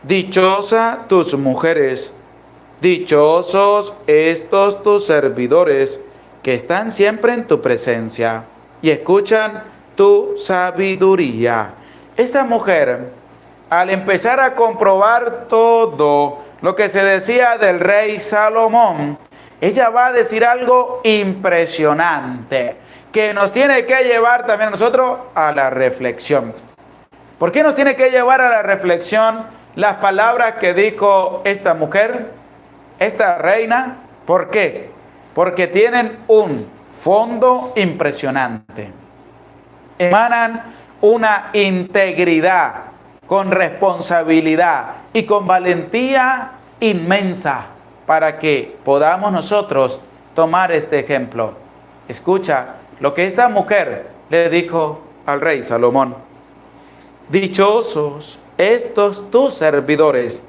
dichosa tus mujeres, dichosos estos tus servidores, que están siempre en tu presencia y escuchan tu sabiduría. Esta mujer, al empezar a comprobar todo lo que se decía del rey Salomón, ella va a decir algo impresionante que nos tiene que llevar también a nosotros a la reflexión. ¿Por qué nos tiene que llevar a la reflexión las palabras que dijo esta mujer, esta reina? ¿Por qué? Porque tienen un fondo impresionante. Emanan una integridad con responsabilidad y con valentía inmensa para que podamos nosotros tomar este ejemplo. Escucha lo que esta mujer le dijo al rey Salomón. Dichosos estos tus servidores,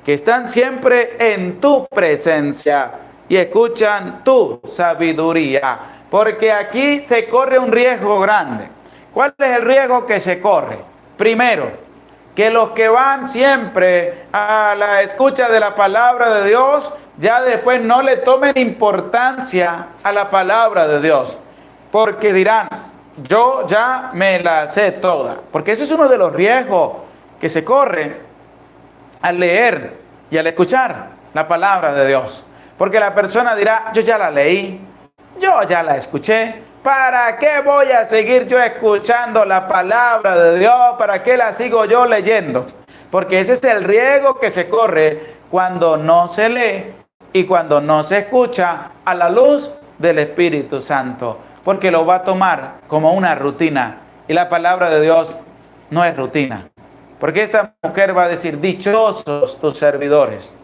que están siempre en tu presencia y escuchan tu sabiduría. Porque aquí se corre un riesgo grande. ¿Cuál es el riesgo que se corre? Primero, que los que van siempre a la escucha de la palabra de Dios, ya después no le tomen importancia a la palabra de Dios. Porque dirán, yo ya me la sé toda. Porque ese es uno de los riesgos que se corre al leer y al escuchar la palabra de Dios. Porque la persona dirá, yo ya la leí, yo ya la escuché, ¿para qué voy a seguir yo escuchando la palabra de Dios? ¿Para qué la sigo yo leyendo? Porque ese es el riesgo que se corre cuando no se lee y cuando no se escucha a la luz del Espíritu Santo. Porque lo va a tomar como una rutina. Y la palabra de Dios no es rutina. Porque esta mujer va a decir, dichosos tus servidores,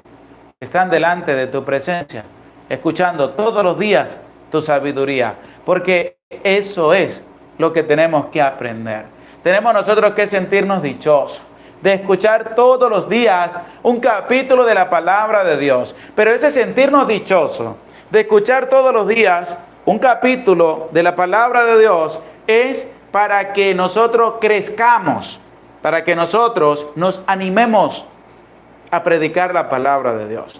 que están delante de tu presencia, escuchando todos los días tu sabiduría. Porque eso es lo que tenemos que aprender. Tenemos nosotros que sentirnos dichosos de escuchar todos los días un capítulo de la palabra de Dios. Pero ese sentirnos dichosos de escuchar todos los días un capítulo de la palabra de Dios es para que nosotros crezcamos, para que nosotros nos animemos a predicar la palabra de Dios.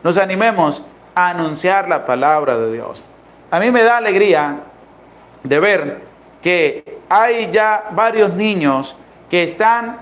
Nos animemos a anunciar la palabra de Dios. A mí me da alegría de ver que hay ya varios niños que están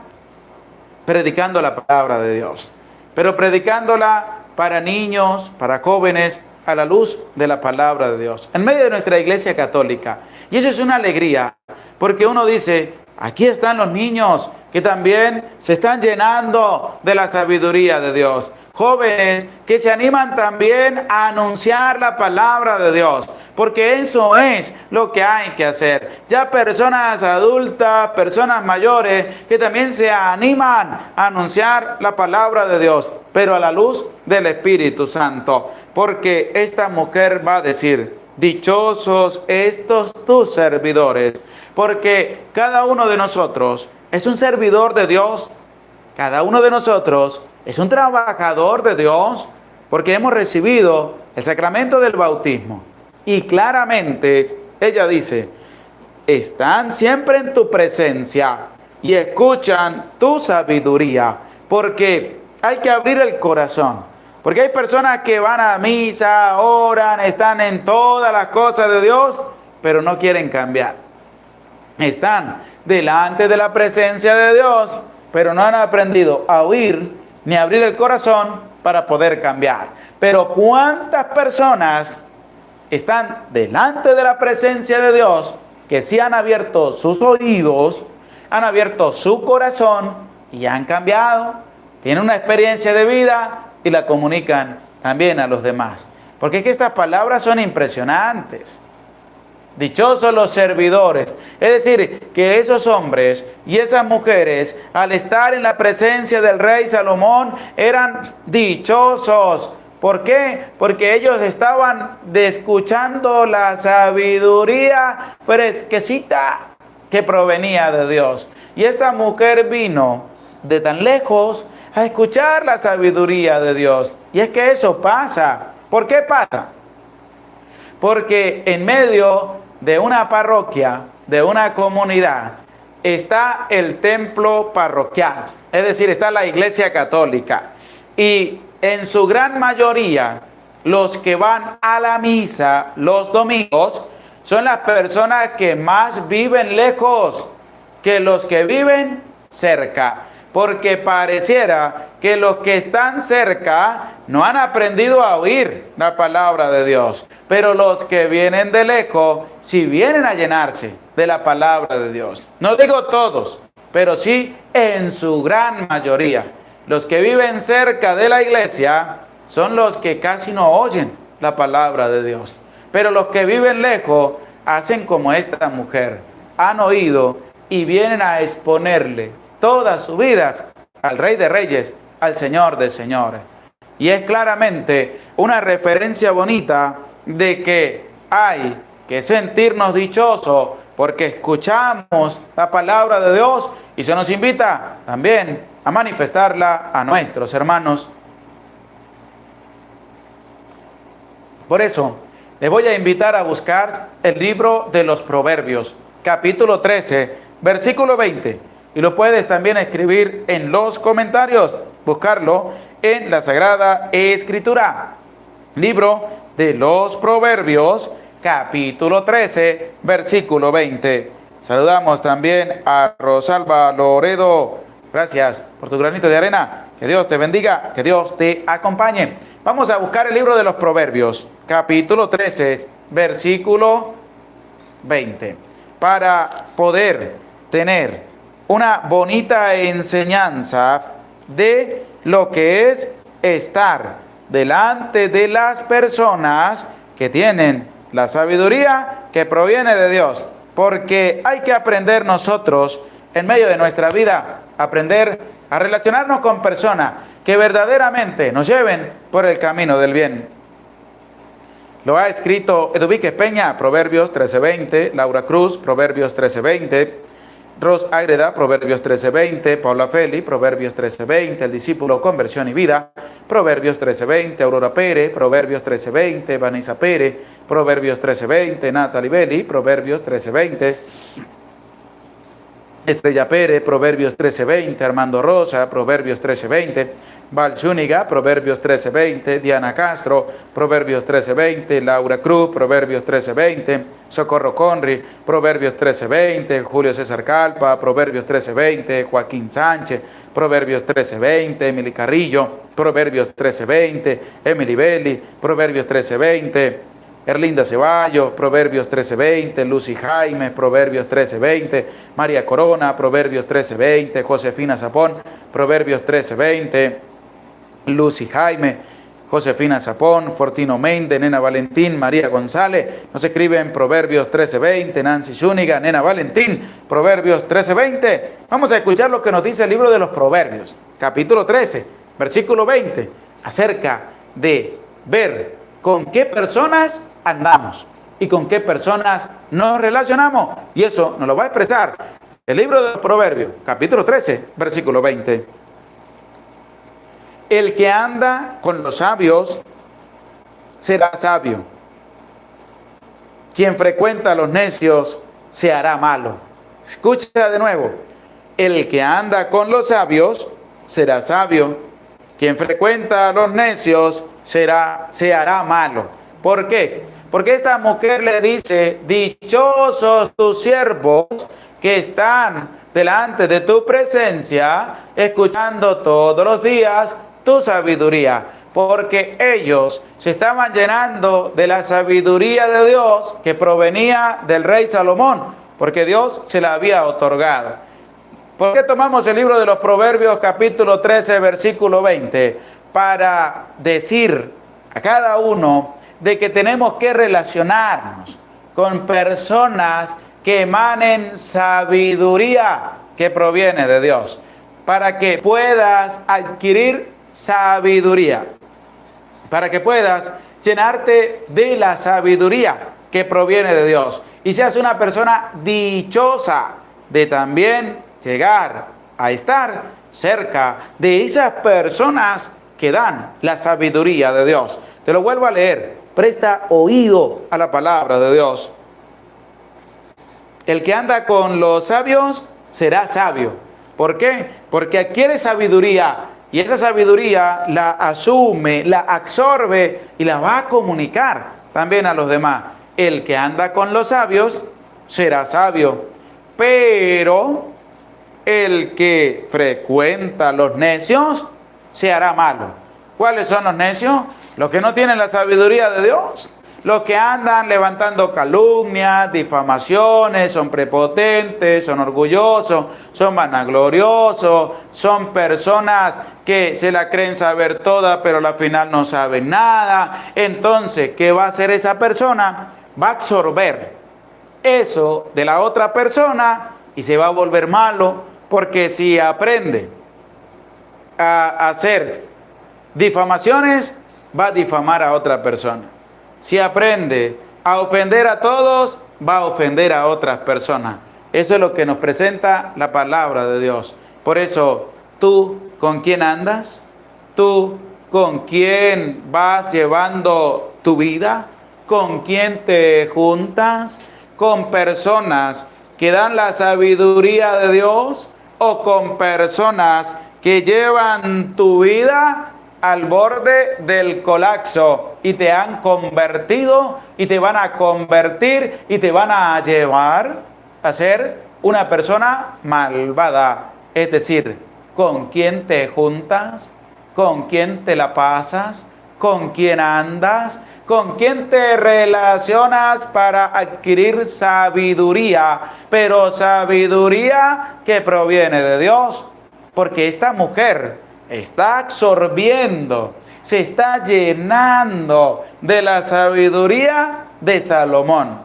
predicando la palabra de Dios, pero predicándola para niños, para jóvenes, a la luz de la palabra de Dios, en medio de nuestra iglesia católica. Y eso es una alegría, porque uno dice, aquí están los niños que también se están llenando de la sabiduría de Dios. Jóvenes que se animan también a anunciar la palabra de Dios, porque eso es lo que hay que hacer. Ya personas adultas, personas mayores, que también se animan a anunciar la palabra de Dios, pero a la luz del Espíritu Santo. Porque esta mujer va a decir, dichosos estos tus servidores, porque cada uno de nosotros es un servidor de Dios, cada uno de nosotros es un trabajador de Dios, porque hemos recibido el sacramento del bautismo. Y claramente ella dice, están siempre en tu presencia y escuchan tu sabiduría, porque hay que abrir el corazón. Porque hay personas que van a misa, oran, están en todas las cosas de Dios, pero no quieren cambiar. Están delante de la presencia de Dios, pero no han aprendido a oír ni a abrir el corazón para poder cambiar. Pero ¿cuántas personas están delante de la presencia de Dios que sí han abierto sus oídos, han abierto su corazón y han cambiado? Tienen una experiencia de vida y la comunican también a los demás. Porque es que estas palabras son impresionantes. Dichosos los servidores. Es decir, que esos hombres y esas mujeres, al estar en la presencia del rey Salomón, eran dichosos. ¿Por qué? Porque ellos estaban escuchando la sabiduría fresquecita que provenía de Dios. Y esta mujer vino de tan lejos a escuchar la sabiduría de Dios. Y es que eso pasa. ¿Por qué pasa? Porque en medio de una parroquia, de una comunidad, está el templo parroquial. Es decir, está la iglesia católica. Y en su gran mayoría, los que van a la misa los domingos son las personas que más viven lejos que los que viven cerca. Porque pareciera que los que están cerca no han aprendido a oír la palabra de Dios. Pero los que vienen de lejos, sí vienen a llenarse de la palabra de Dios. No digo todos, pero sí en su gran mayoría. Los que viven cerca de la iglesia son los que casi no oyen la palabra de Dios. Pero los que viven lejos hacen como esta mujer. Han oído y vienen a exponerle toda su vida al Rey de Reyes, al Señor de Señores. Y es claramente una referencia bonita de que hay que sentirnos dichosos porque escuchamos la palabra de Dios y se nos invita también a manifestarla a nuestros hermanos. Por eso, les voy a invitar a buscar el libro de los Proverbios, capítulo 13, versículo 20. Y lo puedes también escribir en los comentarios, buscarlo en la Sagrada Escritura. Libro de los Proverbios, capítulo 13, versículo 20. Saludamos también a Rosalba Loredo. Gracias por tu granito de arena. Que Dios te bendiga, que Dios te acompañe. Vamos a buscar el libro de los Proverbios, capítulo 13, versículo 20. Para poder tener una bonita enseñanza de lo que es estar delante de las personas que tienen la sabiduría que proviene de Dios. Porque hay que aprender nosotros en medio de nuestra vida, aprender a relacionarnos con personas que verdaderamente nos lleven por el camino del bien. Lo ha escrito Eduvique Peña, Proverbios 13:20, Laura Cruz, Proverbios 13:20, Ros Ágreda, Proverbios 13:20, Paula Feli, Proverbios 13:20, El Discípulo, Conversión y Vida, Proverbios 13:20, Aurora Pérez, Proverbios 13:20, Vanessa Pérez, Proverbios 13:20, Natalie Belli, Proverbios 13:20, Estrella Pérez, Proverbios 13:20, Armando Rosa, Proverbios 13:20, Val Zúñiga, Proverbios 13:20, Diana Castro, Proverbios 13:20, Laura Cruz, Proverbios 13:20, Socorro Conri, Proverbios 13:20, Julio César Calpa, Proverbios 13:20, Joaquín Sánchez, Proverbios 13:20, Emily Carrillo, Proverbios 13:20, Emily Belli, Proverbios 13:20, Erlinda Ceballos, Proverbios 13:20, Lucy Jaime, Proverbios 13:20, María Corona, Proverbios 13:20, Josefina Zapón, Proverbios 13:20, Lucy Jaime, Josefina Zapón, Fortino Méndez, Nena Valentín, María González, nos escriben Proverbios 13:20, Nancy Zúñiga, Nena Valentín, Proverbios 13:20. Vamos a escuchar lo que nos dice el libro de los Proverbios, capítulo 13, versículo 20, acerca de ver con qué personas andamos y con qué personas nos relacionamos. Y eso nos lo va a expresar el libro de los Proverbios, capítulo 13, versículo 20. El que anda con los sabios será sabio. Quien frecuenta a los necios se hará malo. Escucha de nuevo. El que anda con los sabios será sabio. Quien frecuenta a los necios se hará malo. ¿Por qué? Porque esta mujer le dice: dichosos tus siervos que están delante de tu presencia, escuchando todos los días tu sabiduría, porque ellos se estaban llenando de la sabiduría de Dios que provenía del rey Salomón, porque Dios se la había otorgado. ¿Por qué tomamos el libro de los Proverbios capítulo 13 versículo 20? Para decir a cada uno de que tenemos que relacionarnos con personas que emanen sabiduría que proviene de Dios, para que puedas adquirir sabiduría, para que puedas llenarte de la sabiduría que proviene de Dios y seas una persona dichosa de también llegar a estar cerca de esas personas que dan la sabiduría de Dios. Te lo vuelvo a leer. Presta oído a la palabra de Dios. El que anda con los sabios será sabio. ¿Por qué? Porque adquiere sabiduría Y esa sabiduría la asume, la absorbe y la va a comunicar también a los demás. El que anda con los sabios será sabio, pero el que frecuenta a los necios se hará malo. ¿Cuáles son los necios? Los que no tienen la sabiduría de Dios. Los que andan levantando calumnias, difamaciones, son prepotentes, son orgullosos, son vanagloriosos, son personas que se la creen saber toda, pero al final no saben nada. Entonces, ¿qué va a hacer esa persona? Va a absorber eso de la otra persona y se va a volver malo, porque si aprende a hacer difamaciones, va a difamar a otra persona. Si aprende a ofender a todos, va a ofender a otras personas. Eso es lo que nos presenta la palabra de Dios. Por eso, ¿tú con quién andas? ¿Tú con quién vas llevando tu vida? ¿Con quién te juntas? ¿Con personas que dan la sabiduría de Dios o con personas que llevan tu vida al borde del colapso y te han convertido y te van a convertir y te van a llevar a ser una persona malvada? Es decir, ¿con quién te juntas? ¿Con quién te la pasas? ¿Con quién andas? ¿Con quién te relacionas para adquirir sabiduría? Pero sabiduría que proviene de Dios. Porque esta mujer está absorbiendo, se está llenando de la sabiduría de Salomón.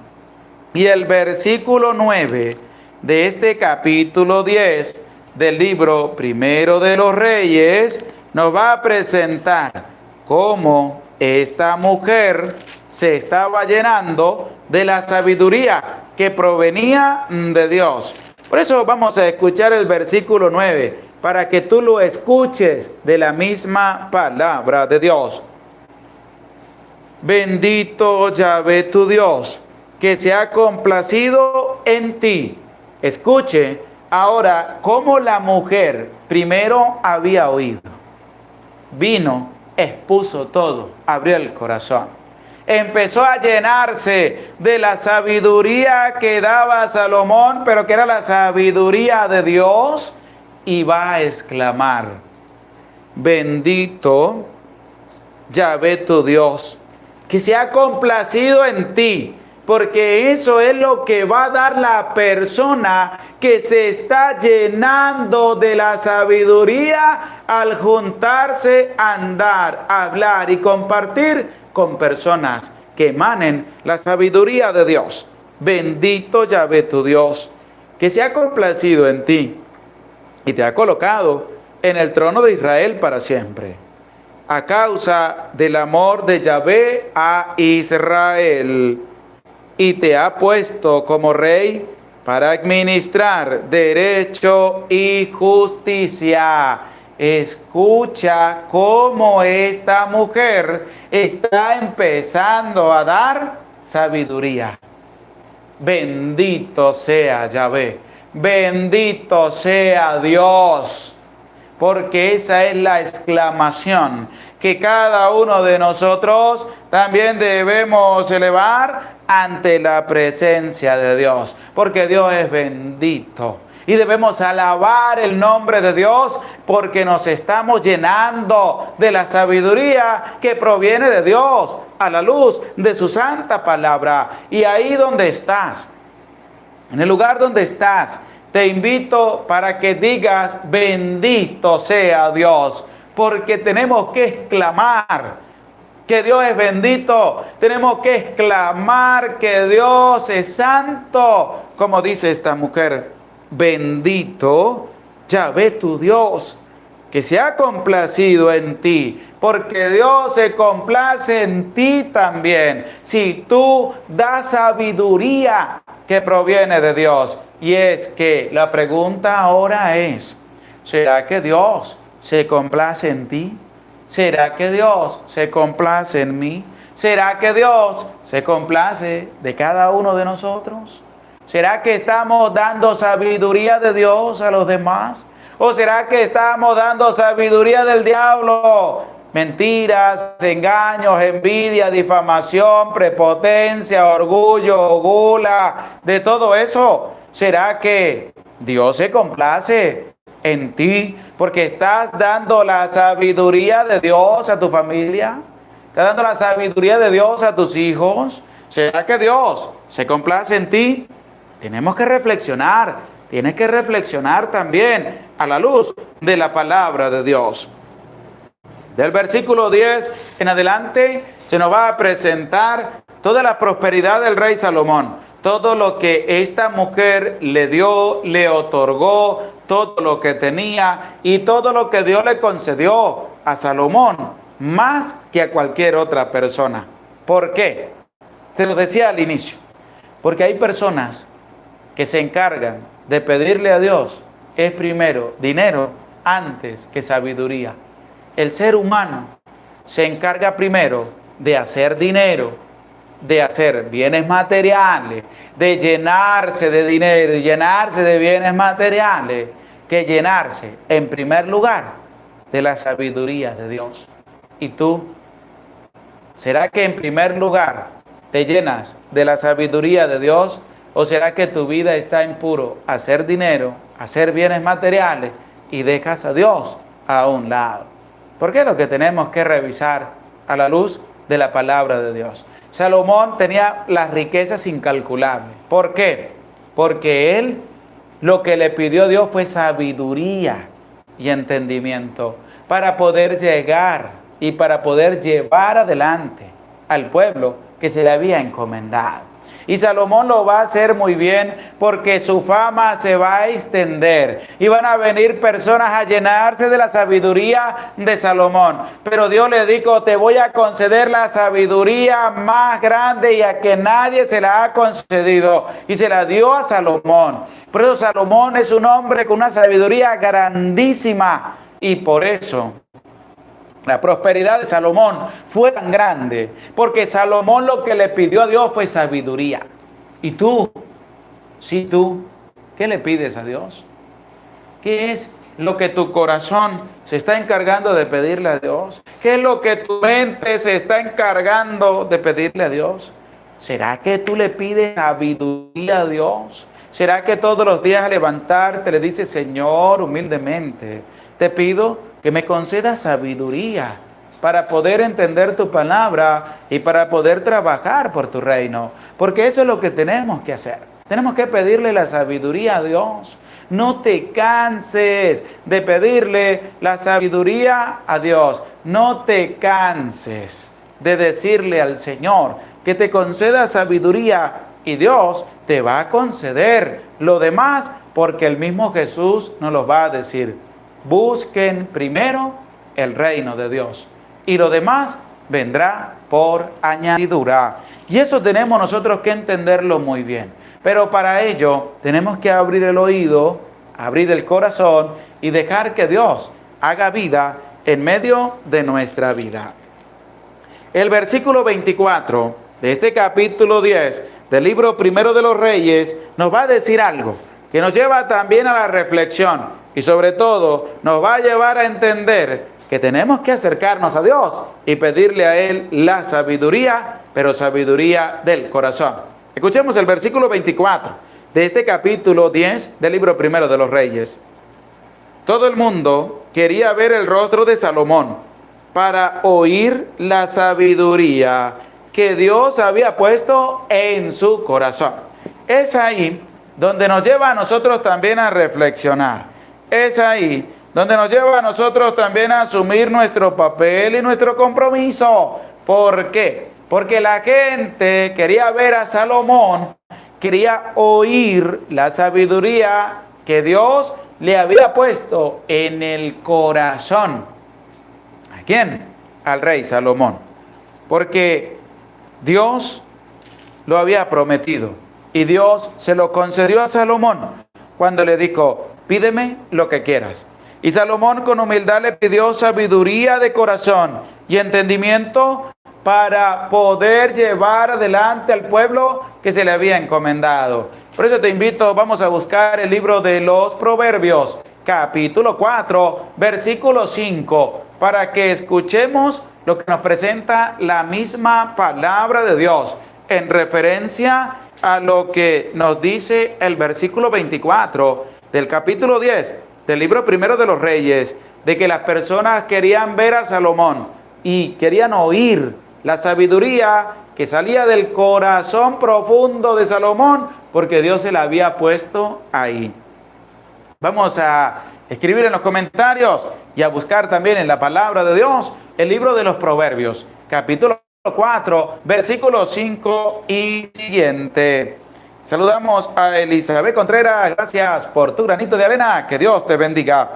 Y el versículo 9 de este capítulo 10 del libro Primero de los Reyes nos va a presentar cómo esta mujer se estaba llenando de la sabiduría que provenía de Dios. Por eso vamos a escuchar el versículo 9, para que tú lo escuches de la misma palabra de Dios. Bendito Yahvé tu Dios, que se ha complacido en ti. Escuche ahora cómo la mujer primero había oído. Vino, expuso todo, abrió el corazón. Empezó a llenarse de la sabiduría que daba Salomón, pero que era la sabiduría de Dios, y va a exclamar: bendito Yahvé tu Dios, que se ha complacido en ti, porque eso es lo que va a dar la persona que se está llenando de la sabiduría al juntarse, andar, hablar y compartir con personas que emanen la sabiduría de Dios. Bendito Yahvé tu Dios, que se ha complacido en ti y te ha colocado en el trono de Israel para siempre, a causa del amor de Yahvé a Israel, y te ha puesto como rey para administrar derecho y justicia. Escucha cómo esta mujer está empezando a dar sabiduría. Bendito sea Yahvé, bendito sea Dios, porque esa es la exclamación que cada uno de nosotros también debemos elevar ante la presencia de Dios, porque Dios es bendito. Y debemos alabar el nombre de Dios porque nos estamos llenando de la sabiduría que proviene de Dios a la luz de su santa palabra. Y ahí donde estás, en el lugar donde estás, te invito para que digas: bendito sea Dios, porque tenemos que exclamar que Dios es bendito, tenemos que exclamar que Dios es santo, como dice esta mujer: bendito Yahvé tu Dios, que se ha complacido en ti, porque Dios se complace en ti también, si tú das sabiduría que proviene de Dios. Y es que la pregunta ahora es: ¿será que Dios se complace en ti? ¿Será que Dios se complace en mí? ¿Será que Dios se complace de cada uno de nosotros? ¿Será que estamos dando sabiduría de Dios a los demás? ¿O será que estamos dando sabiduría del diablo? Mentiras, engaños, envidia, difamación, prepotencia, orgullo, gula, de todo eso. ¿Será que Dios se complace en ti porque estás dando la sabiduría de Dios a tu familia? ¿Estás dando la sabiduría de Dios a tus hijos? ¿Será que Dios se complace en ti? Tenemos que reflexionar. Tienes que reflexionar también a la luz de la palabra de Dios. Del versículo 10 en adelante se nos va a presentar toda la prosperidad del rey Salomón. Todo lo que esta mujer le dio, le otorgó, todo lo que tenía y todo lo que Dios le concedió a Salomón, más que a cualquier otra persona. ¿Por qué? Se lo decía al inicio. Porque hay personas que se encargan de pedirle a Dios, es primero dinero antes que sabiduría. El ser humano se encarga primero de hacer dinero, de hacer bienes materiales, de llenarse de dinero y llenarse de bienes materiales, que llenarse en primer lugar de la sabiduría de Dios. ¿Y tú? ¿Será que en primer lugar te llenas de la sabiduría de Dios? ¿O será que tu vida está en puro hacer dinero, hacer bienes materiales y dejas a Dios a un lado? Porque es lo que tenemos que revisar a la luz de la palabra de Dios. Salomón tenía las riquezas incalculables. ¿Por qué? Porque él lo que le pidió a Dios fue sabiduría y entendimiento para poder llegar y para poder llevar adelante al pueblo que se le había encomendado. Y Salomón lo va a hacer muy bien porque su fama se va a extender y van a venir personas a llenarse de la sabiduría de Salomón. Pero Dios le dijo, te voy a conceder la sabiduría más grande y a que nadie se la ha concedido. Y se la dio a Salomón. Por eso Salomón es un hombre con una sabiduría grandísima y por eso la prosperidad de Salomón fue tan grande, porque Salomón lo que le pidió a Dios fue sabiduría. ¿Y tú? Sí, tú, ¿qué le pides a Dios? ¿Qué es lo que tu corazón se está encargando de pedirle a Dios? ¿Qué es lo que tu mente se está encargando de pedirle a Dios? ¿Será que tú le pides sabiduría a Dios? ¿Será que todos los días al levantarte le dices, Señor, humildemente, te pido que me conceda sabiduría para poder entender tu palabra y para poder trabajar por tu reino? Porque eso es lo que tenemos que hacer. Tenemos que pedirle la sabiduría a Dios. No te canses de pedirle la sabiduría a Dios. No te canses de decirle al Señor que te conceda sabiduría y Dios te va a conceder lo demás porque el mismo Jesús nos lo va a decir. Busquen primero el reino de Dios y lo demás vendrá por añadidura. Y eso tenemos nosotros que entenderlo muy bien. Pero para ello tenemos que abrir el oído, abrir el corazón y dejar que Dios haga vida en medio de nuestra vida. El versículo 24 de este capítulo 10 del libro primero de los Reyes nos va a decir algo que nos lleva también a la reflexión. Y sobre todo nos va a llevar a entender que tenemos que acercarnos a Dios y pedirle a Él la sabiduría, pero sabiduría del corazón. Escuchemos el versículo 24 de este capítulo 10 del libro primero de los Reyes. Todo el mundo quería ver el rostro de Salomón para oír la sabiduría que Dios había puesto en su corazón. Es ahí donde nos lleva a nosotros también a reflexionar. Es ahí donde nos lleva a nosotros también a asumir nuestro papel y nuestro compromiso. ¿Por qué? Porque la gente quería ver a Salomón, quería oír la sabiduría que Dios le había puesto en el corazón. ¿A quién? Al rey Salomón. Porque Dios lo había prometido y Dios se lo concedió a Salomón cuando le dijo, pídeme lo que quieras. Y Salomón con humildad le pidió sabiduría de corazón y entendimiento para poder llevar adelante al pueblo que se le había encomendado. Por eso te invito, vamos a buscar el libro de los Proverbios, capítulo 4, versículo 5, para que escuchemos lo que nos presenta la misma palabra de Dios en referencia a lo que nos dice el versículo 24 del capítulo 10 del libro primero de los Reyes, de que las personas querían ver a Salomón y querían oír la sabiduría que salía del corazón profundo de Salomón, porque Dios se la había puesto ahí. Vamos a escribir en los comentarios y a buscar también en la palabra de Dios el libro de los Proverbios, capítulo 4, versículo 5 y siguiente. Saludamos a Elizabeth Contreras, gracias por tu granito de arena, que Dios te bendiga.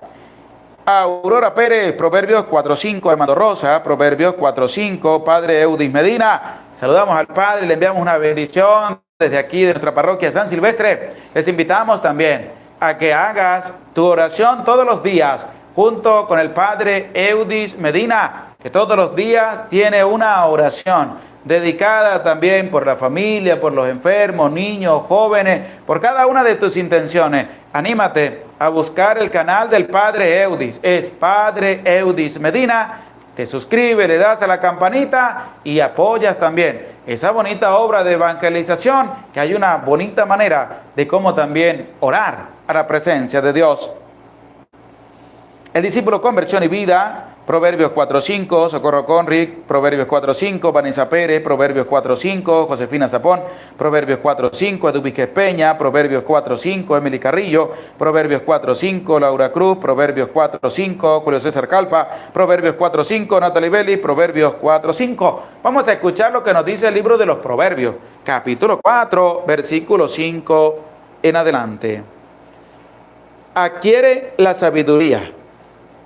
Aurora Pérez, Proverbios 4.5, Armando Rosa, Proverbios 4.5, Padre Eudis Medina. Saludamos al Padre, le enviamos una bendición desde aquí de nuestra parroquia San Silvestre. Les invitamos también a que hagas tu oración todos los días junto con el Padre Eudis Medina, que todos los días tiene una oración dedicada también por la familia, por los enfermos, niños, jóvenes, por cada una de tus intenciones. Anímate a buscar el canal del Padre Eudis, es Padre Eudis Medina. Te suscribes, le das a la campanita y apoyas también esa bonita obra de evangelización, que hay una bonita manera de cómo también orar a la presencia de Dios. El discípulo Conversión y Vida, Proverbios 4.5, Socorro Conric, Proverbios 4.5, Vanessa Pérez, Proverbios 4.5, Josefina Zapón, Proverbios 4.5, Edu Vizquez Peña, Proverbios 4.5, Emily Carrillo, Proverbios 4.5, Laura Cruz, Proverbios 4.5, Julio César Calpa, Proverbios 4.5, Natalie Belli, Proverbios 4.5. Vamos a escuchar lo que nos dice el libro de los Proverbios, capítulo 4, versículo 5 en adelante. Adquiere la sabiduría,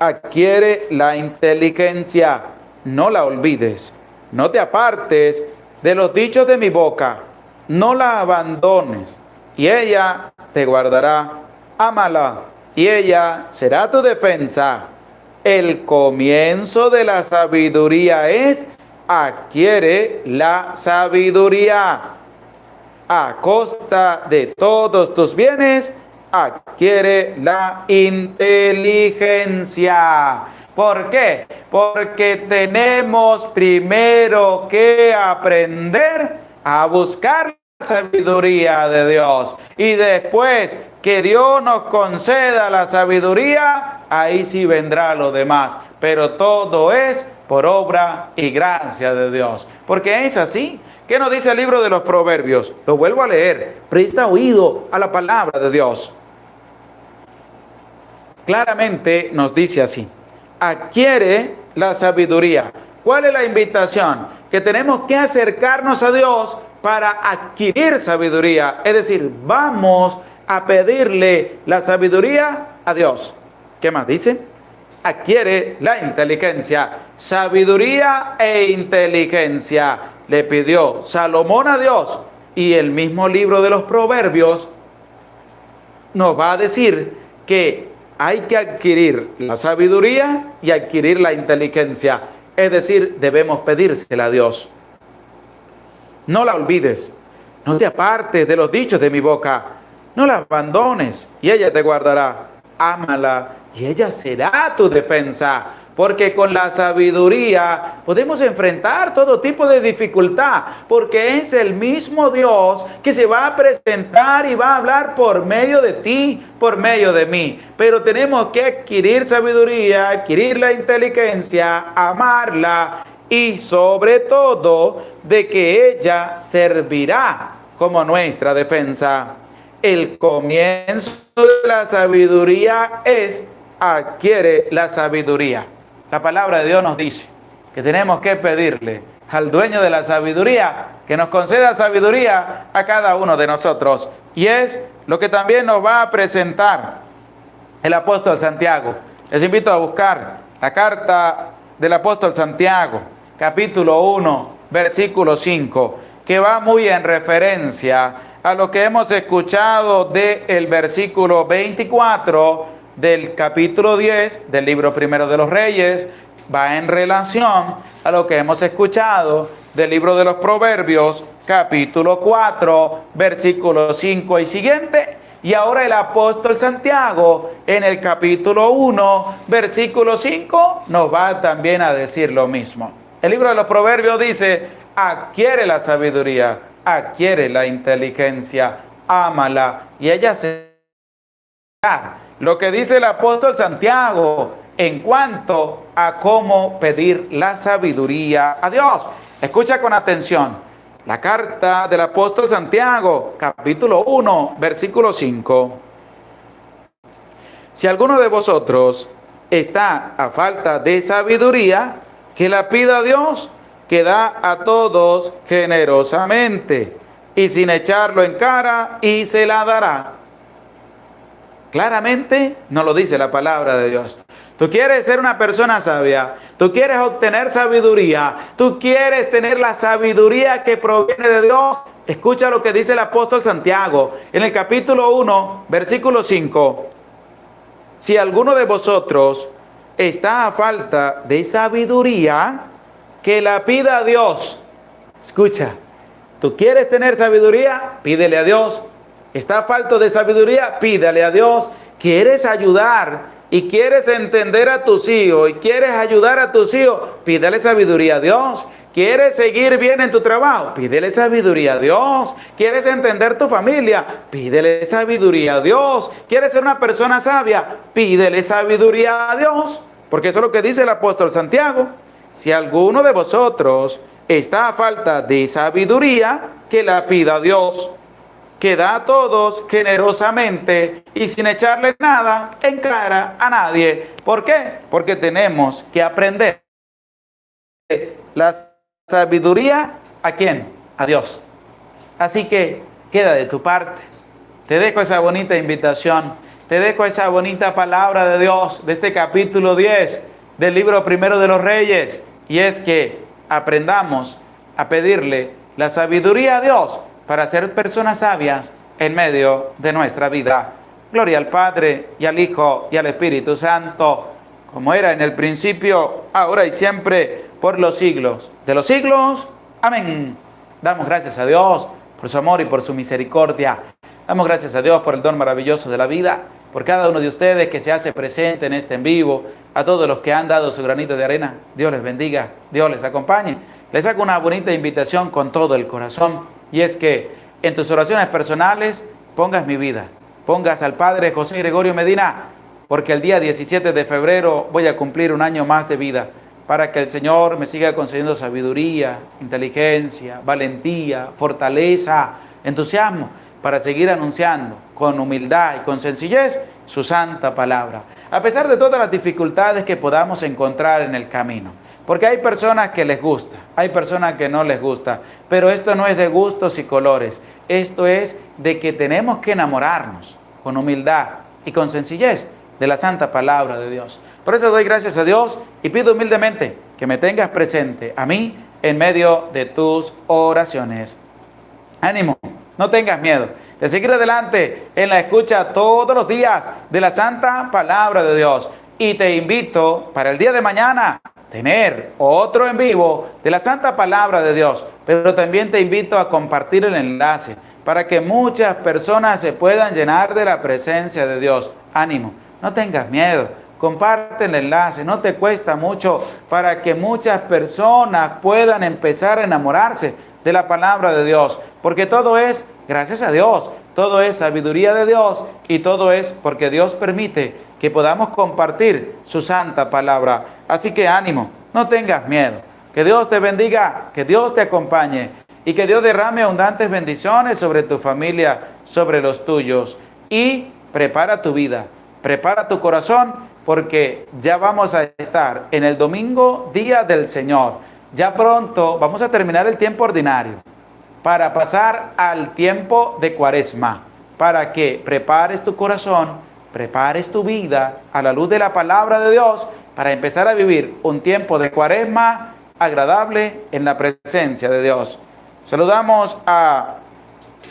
adquiere la inteligencia, no la olvides, no te apartes de los dichos de mi boca, no la abandones, y ella te guardará. Ámala, y ella será tu defensa. El comienzo de la sabiduría es: adquiere la sabiduría. A costa de todos tus bienes, adquiere la inteligencia. ¿Por qué? Porque tenemos primero que aprender a buscar la sabiduría de Dios. Y después que Dios nos conceda la sabiduría, ahí sí vendrá lo demás. Pero todo es por obra y gracia de Dios. Porque es así. ¿Qué nos dice el libro de los Proverbios? Lo vuelvo a leer. Presta oído a la palabra de Dios. Claramente nos dice así: adquiere la sabiduría. ¿Cuál es la invitación? Que tenemos que acercarnos a Dios para adquirir sabiduría. Es decir, vamos a pedirle la sabiduría a Dios. ¿Qué más dice? Adquiere la inteligencia. Sabiduría e inteligencia le pidió Salomón a Dios, y el mismo libro de los Proverbios nos va a decir que hay que adquirir la sabiduría y adquirir la inteligencia. Es decir, debemos pedírsela a Dios. No la olvides, no te apartes de los dichos de mi boca, no la abandones, y ella te guardará. Ámala, y ella será tu defensa. Porque con la sabiduría podemos enfrentar todo tipo de dificultad, porque es el mismo Dios que se va a presentar y va a hablar por medio de ti, por medio de mí. Pero tenemos que adquirir sabiduría, adquirir la inteligencia, amarla, y sobre todo de que ella servirá como nuestra defensa. El comienzo de la sabiduría es: adquiere la sabiduría. La palabra de Dios nos dice que tenemos que pedirle al dueño de la sabiduría que nos conceda sabiduría a cada uno de nosotros. Y es lo que también nos va a presentar el apóstol Santiago. Les invito a buscar la carta del apóstol Santiago, capítulo 1, versículo 5, que va muy en referencia a lo que hemos escuchado del versículo 24 del capítulo 10 del libro primero de los Reyes. Va en relación a lo que hemos escuchado del libro de los Proverbios, capítulo 4, versículos 5 y siguiente, Y ahora el apóstol Santiago, en el capítulo 1, versículo 5, nos va también a decir lo mismo. El libro de los Proverbios dice: adquiere la sabiduría, adquiere la inteligencia, ámala y ella se... Lo que dice el apóstol Santiago en cuanto a cómo pedir la sabiduría a Dios. Escucha con atención. La carta del apóstol Santiago, capítulo 1, versículo 5. Si alguno de vosotros está a falta de sabiduría, que la pida a Dios, que da a todos generosamente, y sin echarlo en cara, y se la dará. Claramente nos lo dice la palabra de Dios. Tú quieres ser una persona sabia, tú quieres obtener sabiduría, tú quieres tener la sabiduría que proviene de Dios. Escucha lo que dice el apóstol Santiago en el capítulo 1, versículo 5. Si alguno de vosotros está a falta de sabiduría, que la pida a Dios. Escucha, tú quieres tener sabiduría, pídele a Dios. Está falto de sabiduría, pídale a Dios. ¿Quieres ayudar y quieres entender a tus hijos y quieres ayudar a tus hijos? Pídale sabiduría a Dios. ¿Quieres seguir bien en tu trabajo? Pídele sabiduría a Dios. ¿Quieres entender tu familia? Pídele sabiduría a Dios. ¿Quieres ser una persona sabia? Pídele sabiduría a Dios. Porque eso es lo que dice el apóstol Santiago. Si alguno de vosotros está a falta de sabiduría, que la pida a Dios, que da a todos generosamente y sin echarle nada en cara a nadie. ¿Por qué? Porque tenemos que aprender la sabiduría, ¿a quién? A Dios. Así que queda de tu parte. Te dejo esa bonita invitación, te dejo esa bonita palabra de Dios de este capítulo 10 del libro primero de los Reyes, y es que aprendamos a pedirle la sabiduría a Dios para ser personas sabias en medio de nuestra vida. Gloria al Padre, y al Hijo, y al Espíritu Santo, como era en el principio, ahora y siempre, por los siglos de los siglos. Amén. Damos gracias a Dios por su amor y por su misericordia. Damos gracias a Dios por el don maravilloso de la vida, por cada uno de ustedes que se hace presente en este en vivo, a todos los que han dado su granito de arena. Dios les bendiga, Dios les acompañe. Les hago una bonita invitación con todo el corazón. Y es que en tus oraciones personales pongas mi vida, pongas al Padre José Gregorio Medina, porque el día 17 de febrero voy a cumplir un año más de vida, para que el Señor me siga concediendo sabiduría, inteligencia, valentía, fortaleza, entusiasmo, para seguir anunciando con humildad y con sencillez su santa palabra, a pesar de todas las dificultades que podamos encontrar en el camino. Porque hay personas que les gusta, hay personas que no les gusta, pero esto no es de gustos y colores, esto es de que tenemos que enamorarnos con humildad y con sencillez de la santa palabra de Dios. Por eso doy gracias a Dios y pido humildemente que me tengas presente a mí en medio de tus oraciones. Ánimo, no tengas miedo de seguir adelante en la escucha todos los días de la santa palabra de Dios. Y te invito para el día de mañana tener otro en vivo de la santa palabra de Dios, pero también te invito a compartir el enlace para que muchas personas se puedan llenar de la presencia de Dios. Ánimo, no tengas miedo, comparte el enlace, no te cuesta mucho, para que muchas personas puedan empezar a enamorarse de la palabra de Dios, porque todo es gracias a Dios, todo es sabiduría de Dios y todo es porque Dios permite que podamos compartir su santa palabra. Así que ánimo, no tengas miedo. Que Dios te bendiga, que Dios te acompañe y que Dios derrame abundantes bendiciones sobre tu familia, sobre los tuyos. Y prepara tu vida, prepara tu corazón, porque ya vamos a estar en el domingo, día del Señor. Ya pronto vamos a terminar el tiempo ordinario para pasar al tiempo de Cuaresma, para que prepares tu corazón, prepares tu vida a la luz de la palabra de Dios, para empezar a vivir un tiempo de Cuaresma agradable en la presencia de Dios. Saludamos a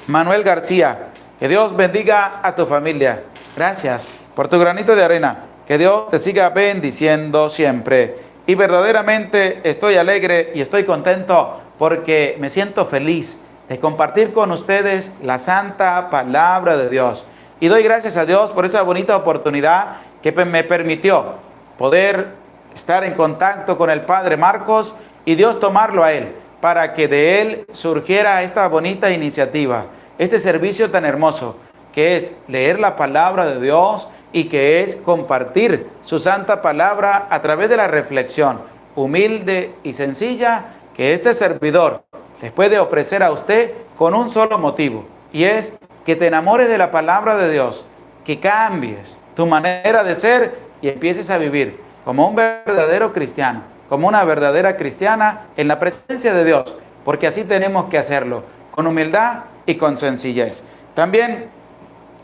Manuel García. Que Dios bendiga a tu familia. Gracias por tu granito de arena. Que Dios te siga bendiciendo siempre. Y verdaderamente estoy alegre y estoy contento porque me siento feliz de compartir con ustedes la santa palabra de Dios. Y doy gracias a Dios por esa bonita oportunidad que me permitió poder estar en contacto con el Padre Marcos y Dios tomarlo a él, para que de él surgiera esta bonita iniciativa, este servicio tan hermoso, que es leer la palabra de Dios y que es compartir su santa palabra a través de la reflexión humilde y sencilla que este servidor les puede ofrecer a usted con un solo motivo, y es que te enamores de la palabra de Dios, que cambies tu manera de ser y empieces a vivir como un verdadero cristiano, como una verdadera cristiana en la presencia de Dios, porque así tenemos que hacerlo, con humildad y con sencillez. También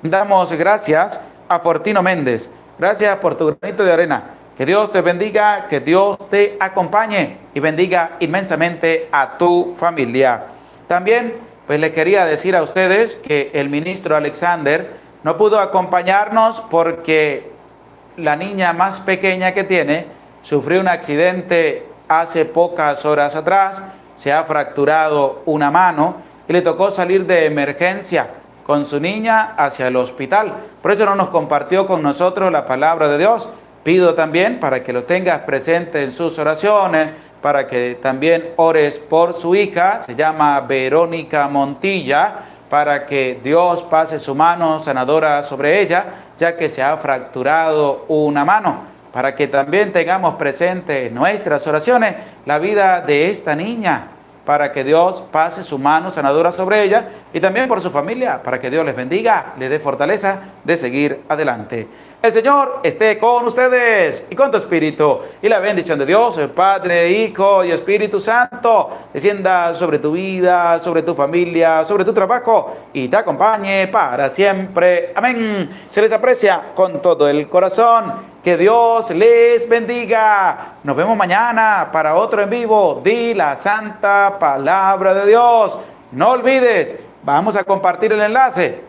damos gracias a Fortino Méndez. Gracias por tu granito de arena. Que Dios te bendiga, que Dios te acompañe y bendiga inmensamente a tu familia. También, pues le quería decir a ustedes que el ministro Alexander no pudo acompañarnos porque la niña más pequeña que tiene sufrió un accidente hace pocas horas atrás, se ha fracturado una mano y le tocó salir de emergencia con su niña hacia el hospital. Por eso no nos compartió con nosotros la palabra de Dios. Pido también para que lo tengas presente en sus oraciones, para que también ores por su hija, se llama Verónica Montilla, para que Dios pase su mano sanadora sobre ella, ya que se ha fracturado una mano, para que también tengamos presente en nuestras oraciones la vida de esta niña, para que Dios pase su mano sanadora sobre ella y también por su familia, para que Dios les bendiga, les dé fortaleza de seguir adelante. El Señor esté con ustedes y con tu espíritu, y la bendición de Dios, el Padre, Hijo y Espíritu Santo, descienda sobre tu vida, sobre tu familia, sobre tu trabajo y te acompañe para siempre. Amén. Se les aprecia con todo el corazón. Que Dios les bendiga. Nos vemos mañana para otro en vivo de la santa palabra de Dios. No olvides, vamos a compartir el enlace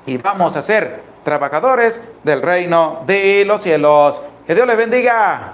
y vamos a ser trabajadores del reino de los cielos. Que Dios les bendiga.